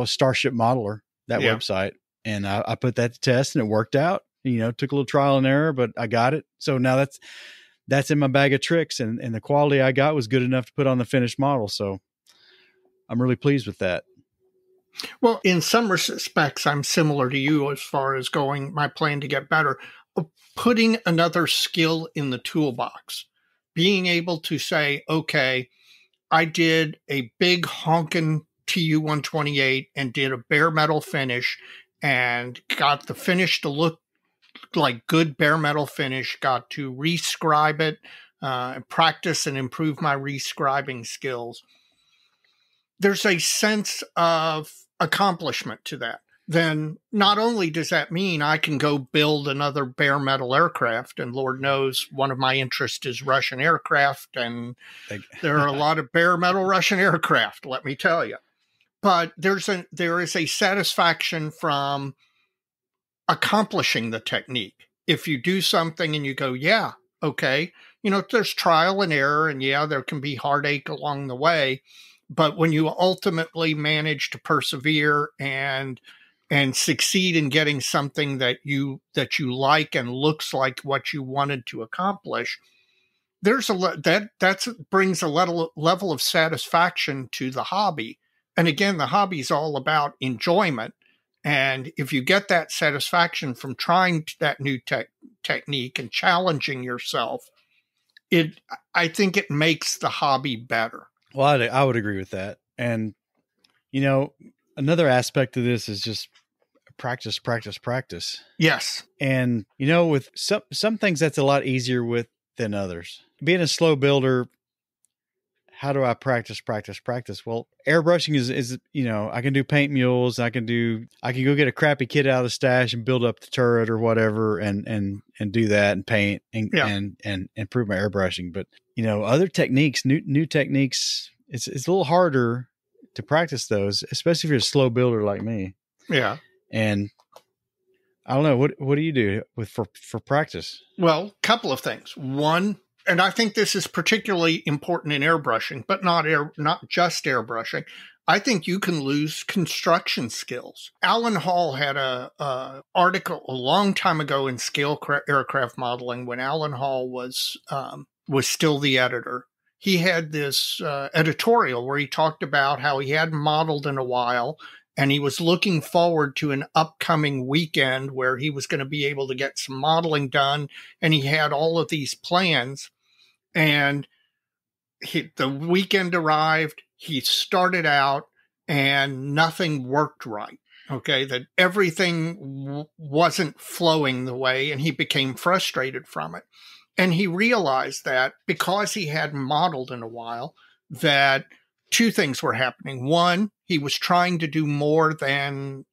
Starship Modeler, that website. And I put that to test, and it worked out. Took a little trial and error, but I got it. So now that's in my bag of tricks, and the quality I got was good enough to put on the finished model. So I'm really pleased with that. Well, in some respects, I'm similar to you as far as my plan to get better, putting another skill in the toolbox, being able to say, okay, I did a big honkin' TU-128 and did a bare metal finish and got the finish to look like good bare metal finish, got to rescribe it, and practice and improve my rescribing skills. There's a sense of accomplishment to that. Then not only does that mean I can go build another bare metal aircraft, and Lord knows one of my interests is Russian aircraft, and there are a lot of bare metal Russian aircraft, let me tell you. But there is a satisfaction from accomplishing the technique. If you do something and you go, yeah, okay, there's trial and error, and there can be heartache along the way. But when you ultimately manage to persevere and succeed in getting something that you like and looks like what you wanted to accomplish, there's that brings a level of satisfaction to the hobby. And again, the hobby is all about enjoyment. And if you get that satisfaction from trying that new technique and challenging yourself, I think it makes the hobby better. Well, I would agree with that. And, another aspect of this is just practice. Yes. And, with some things that's a lot easier with than others. Being a slow builder, how do I practice? Well, airbrushing is I can do paint mules. I can go get a crappy kit out of the stash and build up the turret or whatever, and do that and paint and improve my airbrushing. But other techniques, new techniques, it's a little harder to practice those, especially if you're a slow builder like me. Yeah. And I don't know, what do you do for practice? Well, couple of things. One, and I think this is particularly important in airbrushing, but not just airbrushing. I think you can lose construction skills. Alan Hall had a article a long time ago in Scale Aircraft Modeling, when Alan Hall was still the editor. He had this editorial where he talked about how he hadn't modeled in a while, and he was looking forward to an upcoming weekend where he was going to be able to get some modeling done. And he had all of these plans, and the weekend arrived. He started out and nothing worked right. Okay. That everything wasn't flowing the way, and he became frustrated from it. And he realized that because he hadn't modeled in a while, that two things were happening. One, he was trying to do more than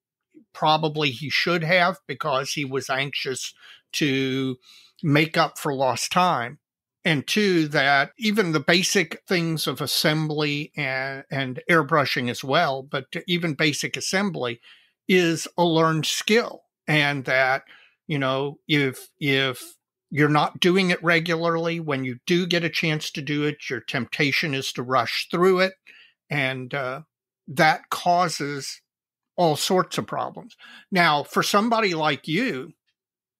probably he should have, because he was anxious to make up for lost time. And two, that even the basic things of assembly and airbrushing as well, but even basic assembly is a learned skill. And that, if you're not doing it regularly, when you do get a chance to do it, your temptation is to rush through it. And that causes all sorts of problems. Now, for somebody like you,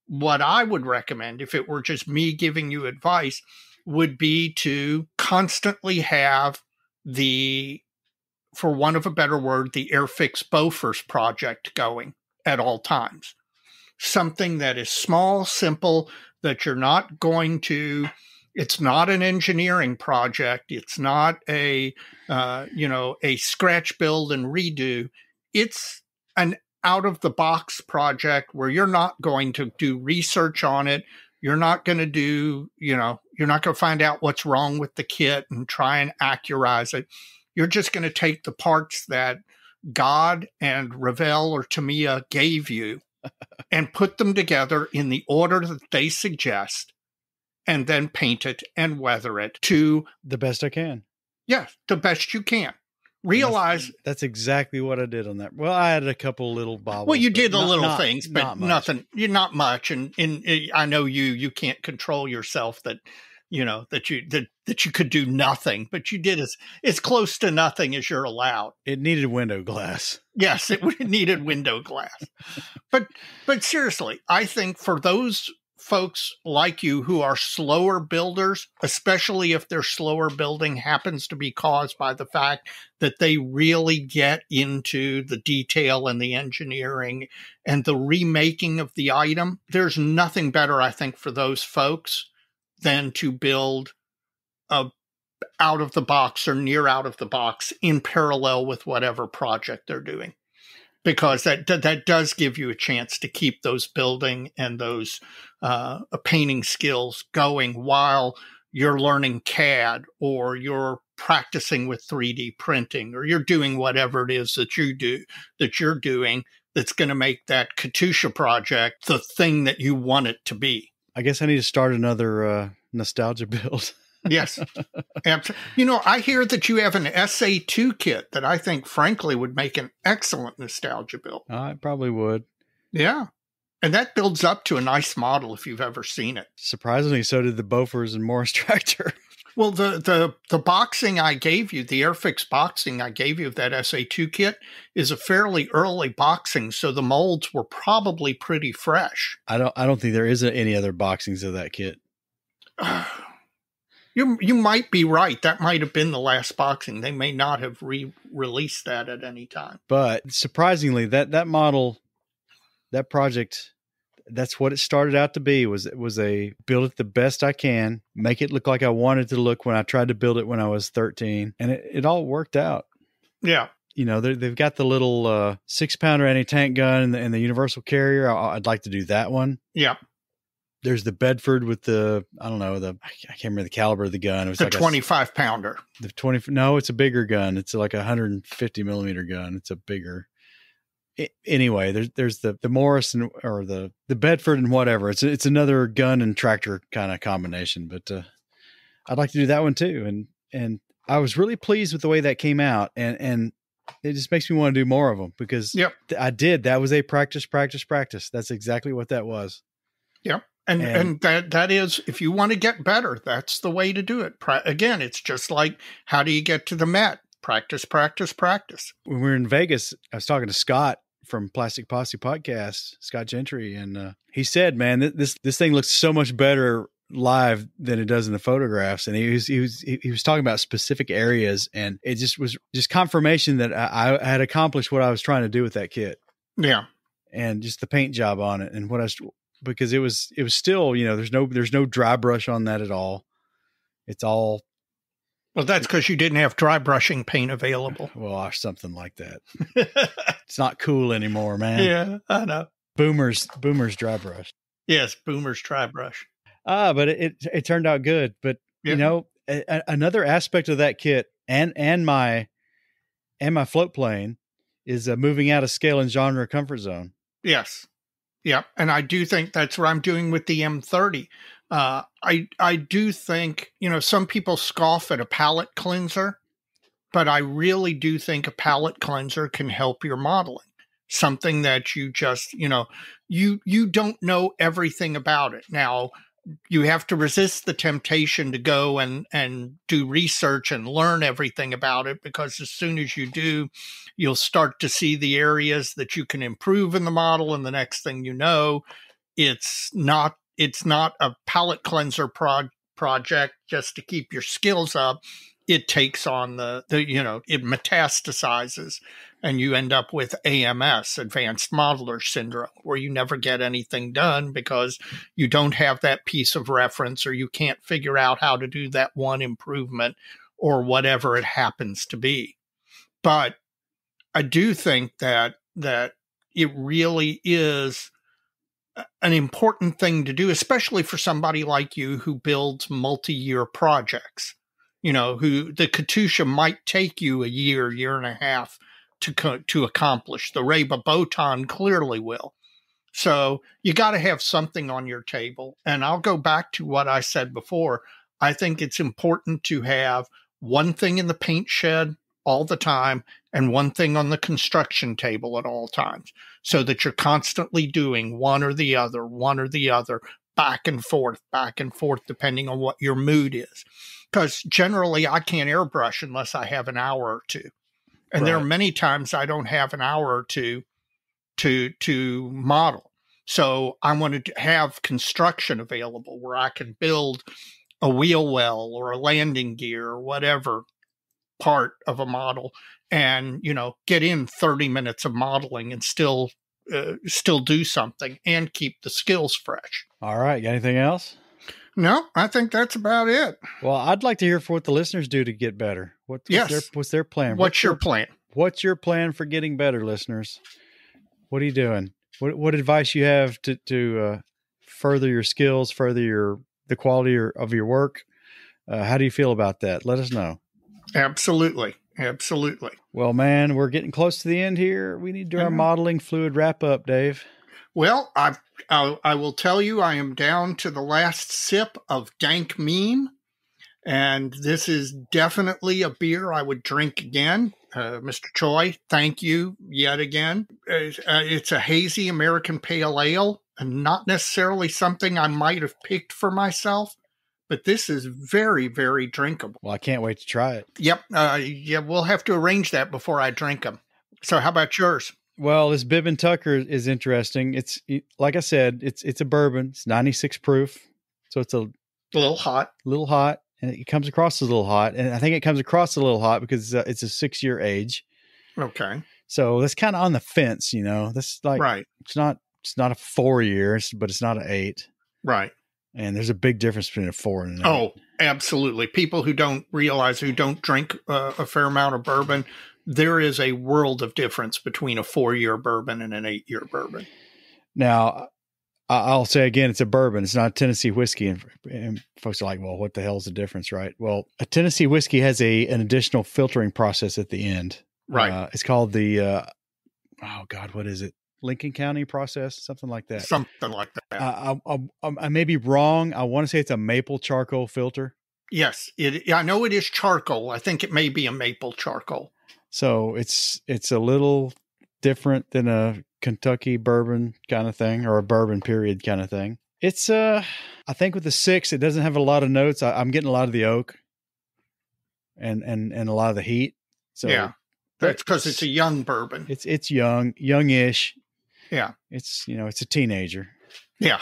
what I would recommend, if it were just me giving you advice, would be to constantly have for want of a better word, the Airfix Bofors project going at all times. Something that is small, simple, that you're not going to, it's not an engineering project. It's not a scratch build and redo. It's an out of the box project where you're not going to do research on it. You're not going to do, you're not going to find out what's wrong with the kit and try and accurize it. You're just going to take the parts that God and Ravel or Tamiya gave you and put them together in the order that they suggest, and then paint it and weather it to the best I can. Yeah, the best you can. Realize that's exactly what I did on that. Well, I had a couple little bobbles. Well, you did things, but nothing. You're not much, and I know you can't control yourself. That that you could do nothing, but you did as close to nothing as you're allowed. It needed window glass. Yes, it needed window glass. But seriously, I think for those folks like you who are slower builders, especially if their slower building happens to be caused by the fact that they really get into the detail and the engineering and the remaking of the item, there's nothing better, I think, for those folks than to build a out of the box or near out of the box in parallel with whatever project they're doing. Because that does give you a chance to keep those building and those painting skills going while you're learning CAD or you're practicing with 3D printing or you're doing whatever it is that you're doing that's going to make that Katusha project the thing that you want it to be. I guess I need to start another nostalgia build. Yes. Absolutely. I hear that you have an SA2 kit that I think, frankly, would make an excellent nostalgia build. I probably would. Yeah. And that builds up to a nice model if you've ever seen it. Surprisingly, so did the Bofors and Morris tractor. Well, the boxing I gave you, the Airfix boxing I gave you of that SA2 kit is a fairly early boxing, so the molds were probably pretty fresh. I don't think there is any other boxings of that kit. You might be right. That might have been the last boxing. They may not have re-released that at any time. But surprisingly, that model, that project, that's what it started out to be. Was a build it the best I can, make it look like I wanted to look when I tried to build it when I was 13, and it all worked out. Yeah. They've got the little 6-pounder anti-tank gun and the universal carrier. I'd like to do that one. Yeah. There's the Bedford with the, I can't remember the caliber of the gun. It was the like 25-pounder. No, it's a bigger gun. It's like a 150 millimeter gun. It's a bigger. Anyway, there's the Morris or the Bedford and whatever. It's another gun and tractor kind of combination, but I'd like to do that one too. And I was really pleased with the way that came out, and it just makes me want to do more of them because I did. That was a practice. That's exactly what that was. Yep. And that is, if you want to get better, that's the way to do it. Again, it's just like, how do you get to the Met? Practice. When we were in Vegas, I was talking to Scott from Plastic Posse Podcast, Scott Gentry, and he said, "Man, this thing looks so much better live than it does in the photographs." And he was talking about specific areas, and it just was confirmation that I had accomplished what I was trying to do with that kit. Yeah, and just the paint job on it, and because it was still, there's no dry brush on that at all. It's all. Well, that's because you didn't have dry brushing paint available. Well, something like that. It's not cool anymore, man. Yeah, I know. Boomer's dry brush. Yes, Boomer's dry brush. But it turned out good. But another aspect of that kit and my float plane is moving out of scale and genre comfort zone. Yes. Yep. And I do think that's what I'm doing with the M30. I do think, some people scoff at a palette cleanser, but I really do think a palette cleanser can help your modeling. Something that you just, you don't know everything about it. Now, you have to resist the temptation to go and do research and learn everything about it, because as soon as you do, you'll start to see the areas that you can improve in the model. And the next thing you know, it's not a palette cleanser project just to keep your skills up. It takes on it metastasizes, and you end up with AMS, advanced modeler syndrome, where you never get anything done because you don't have that piece of reference, or you can't figure out how to do that one improvement, or whatever it happens to be. But I do think that it really is an important thing to do, especially for somebody like you who builds multi-year projects. Who the Katusha might take you a year and a half to accomplish. The Reba Botan clearly will. So you got to have something on your table. And I'll go back to what I said before. I think it's important to have one thing in the paint shed all the time and one thing on the construction table at all times, so that you're constantly doing one or the other, back and forth, depending on what your mood is. Because generally I can't airbrush unless I have an hour or two. And There are many times I don't have an hour or two to model. So I wanted to have construction available where I can build a wheel well or a landing gear or whatever part of a model, and, get in 30 minutes of modeling and still do something and keep the skills fresh. All right. Got anything else? No, I think that's about it. Well, I'd like to hear what the listeners do to get better. What's their plan? What's your plan? What's your plan for getting better, listeners? What are you doing? What advice you have to further your skills, further the quality of your work? How do you feel about that? Let us know. Absolutely. Well, man, we're getting close to the end here. We need to do our modeling fluid wrap up, Dave. Well, I will tell you, I am down to the last sip of Dank Meme, and this is definitely a beer I would drink again. Mr. Choi, thank you yet again. It's a hazy American pale ale, and not necessarily something I might have picked for myself, but this is very, very drinkable. Well, I can't wait to try it. Yep. We'll have to arrange that before I drink them. So how about yours? Well, this Bibb and Tucker is interesting. It's, like I said, it's a bourbon. It's 96 proof. So it's a little hot. And it comes across as a little hot. And I think it comes across a little hot because it's a 6-year age. Okay. So that's kind of on the fence, That's like, right. It's not a 4 years, but it's not an 8. Right. And there's a big difference between a 4 and an 8. Oh, absolutely. People who don't drink a fair amount of bourbon, there is a world of difference between a 4-year bourbon and an 8-year bourbon. Now, I'll say again, it's a bourbon. It's not a Tennessee whiskey. And folks are like, well, what the hell is the difference, right? Well, a Tennessee whiskey has an additional filtering process at the end. Right. It's called the, what is it? Lincoln County process, something like that. Something like that. I may be wrong. I want to say it's a maple charcoal filter. Yes, I know it is charcoal. I think it may be a maple charcoal. So it's a little different than a Kentucky bourbon kind of thing, or a bourbon period kind of thing. It's I think with the 6, it doesn't have a lot of notes. I'm getting a lot of the oak and a lot of the heat. So yeah, that's because it's a young bourbon. It's youngish. Yeah. It's a teenager. Yeah.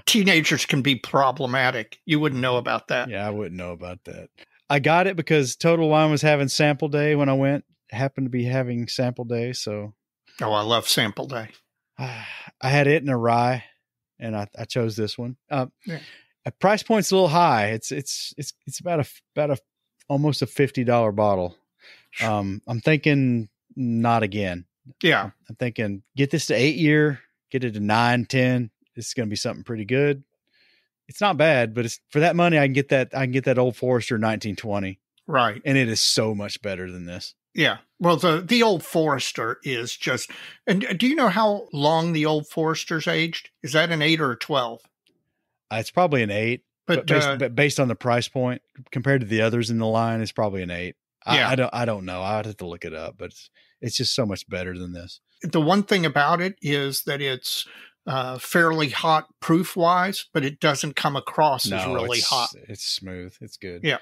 Teenagers can be problematic. You wouldn't know about that. Yeah, I wouldn't know about that. I got it because Total Wine was having sample day when I went. Happened to be having sample day, so. Oh, I love sample day. I had it in a rye, and I chose this one. Yeah. A price point's a little high. It's about a almost a $50 bottle. I'm thinking not again. Yeah. I'm thinking get this to 8-year, get it to 9, 10. This is going to be something pretty good. It's not bad, but it's for that money. I can get that Old Forester 1920. Right. And it is so much better than this. Yeah. Well, the Old Forester is just, and do you know how long the Old Forester's aged? Is that an 8 or a 12? It's probably an 8, but based on the price point compared to the others in the line, it's probably an 8. Yeah. I don't know. I'd have to look it up, but it's just so much better than this. The one thing about it is that it's fairly hot proof wise, but it doesn't come across as really hot. It's smooth. It's good. Yeah.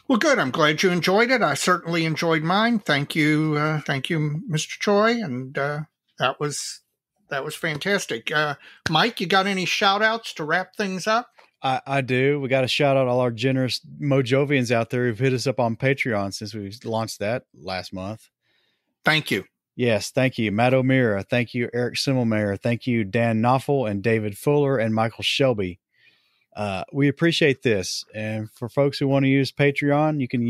Well, good. I'm glad you enjoyed it. I certainly enjoyed mine. Thank you, Mr. Choi, and that was fantastic. Mike, you got any shout outs to wrap things up? I do. We got to shout out all our generous Mojovians out there who've hit us up on Patreon since we launched that last month. Thank you. Yes, thank you, Matt O'Meara. Thank you, Eric Simmelmayer. Thank you, Dan Knopfel and David Fuller and Michael Shelby. We appreciate this. And for folks who want to use Patreon, you can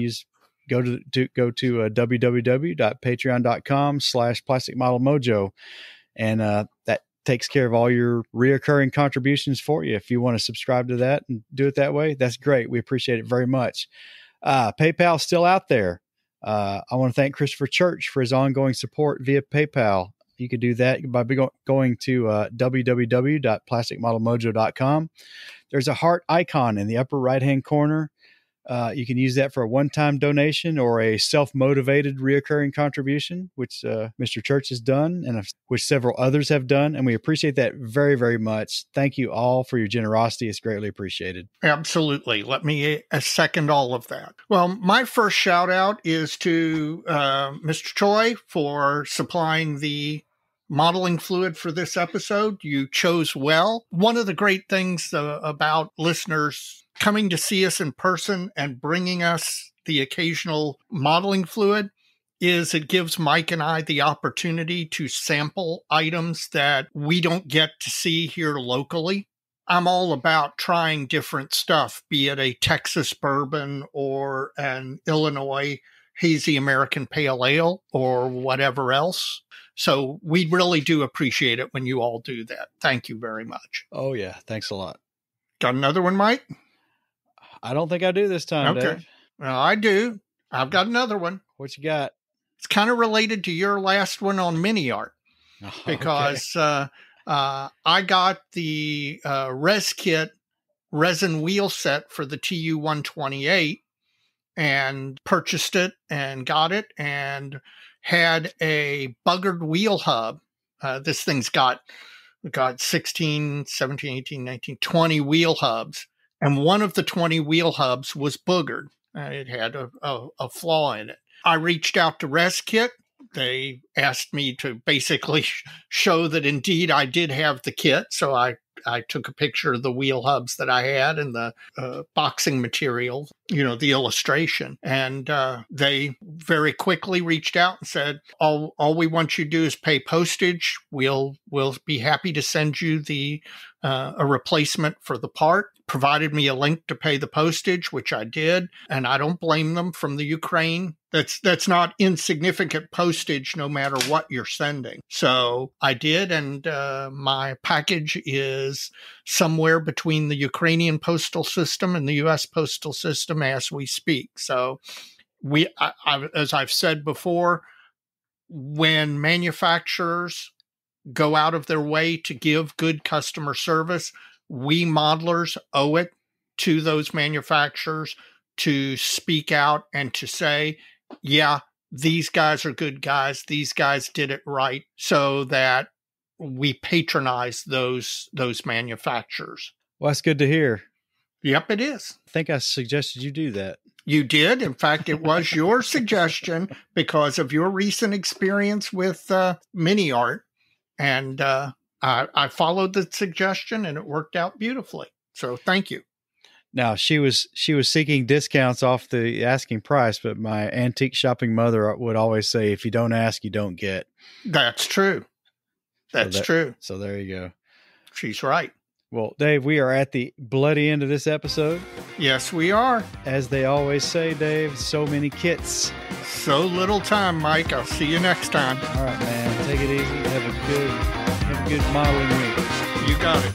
go to www.patreon.com/plasticmodelmojo. And that takes care of all your reoccurring contributions for you. If you want to subscribe to that and do it that way, that's great. We appreciate it very much. PayPal's still out there. I want to thank Christopher Church for his ongoing support via PayPal. You can do that by going to www.plasticmodelmojo.com. There's a heart icon in the upper right-hand corner. You can use that for a one-time donation or a self-motivated reoccurring contribution, which Mr. Church has done and which several others have done. And we appreciate that very, very much. Thank you all for your generosity. It's greatly appreciated. Absolutely. Let me second all of that. Well, my first shout out is to Mr. Choi for supplying the modeling fluid for this episode. You chose well. One of the great things about listeners coming to see us in person and bringing us the occasional modeling fluid is it gives Mike and I the opportunity to sample items that we don't get to see here locally. I'm all about trying different stuff, be it a Texas bourbon or an Illinois hazy American pale ale or whatever else. So we really do appreciate it when you all do that. Thank you very much. Oh, yeah. Thanks a lot. Got another one, Mike? I don't think I do this time, okay. Dave. Well, I do. I've got another one. What you got? It's kind of related to your last one on mini art because I got the Res Kit resin wheel set for the TU-128 and purchased it and got it and had a buggered wheel hub. This thing's got 16, 17, 18, 19, 20 wheel hubs. And one of the 20 wheel hubs was boogered. It had a flaw in it. I reached out to Res Kit. They asked me to basically show that indeed I did have the kit. So I took a picture of the wheel hubs that I had and the boxing material, the illustration. And they very quickly reached out and said, all we want you to do is pay postage. We'll be happy to send you a replacement for the part. Provided me a link to pay the postage, which I did. And I don't blame them from the Ukraine. That's not insignificant postage, no matter what you're sending. So I did. And my package is somewhere between the Ukrainian postal system and the U.S. postal system as we speak. So as I've said before, when manufacturers go out of their way to give good customer service, we modelers owe it to those manufacturers to speak out and to say, yeah, these guys are good guys. These guys did it right, so that we patronize those manufacturers. Well, that's good to hear. Yep, it is. I think I suggested you do that. You did. In fact, it was your suggestion because of your recent experience with mini art. And I followed the suggestion and it worked out beautifully. So thank you. Now, she was seeking discounts off the asking price, but my antique shopping mother would always say, if you don't ask, you don't get. That's true. That's true. So there you go. She's right. Well, Dave, we are at the bloody end of this episode. Yes, we are. As they always say, Dave, so many kits. So little time, Mike. I'll see you next time. All right, man. Take it easy. Have a good modeling week. You got it.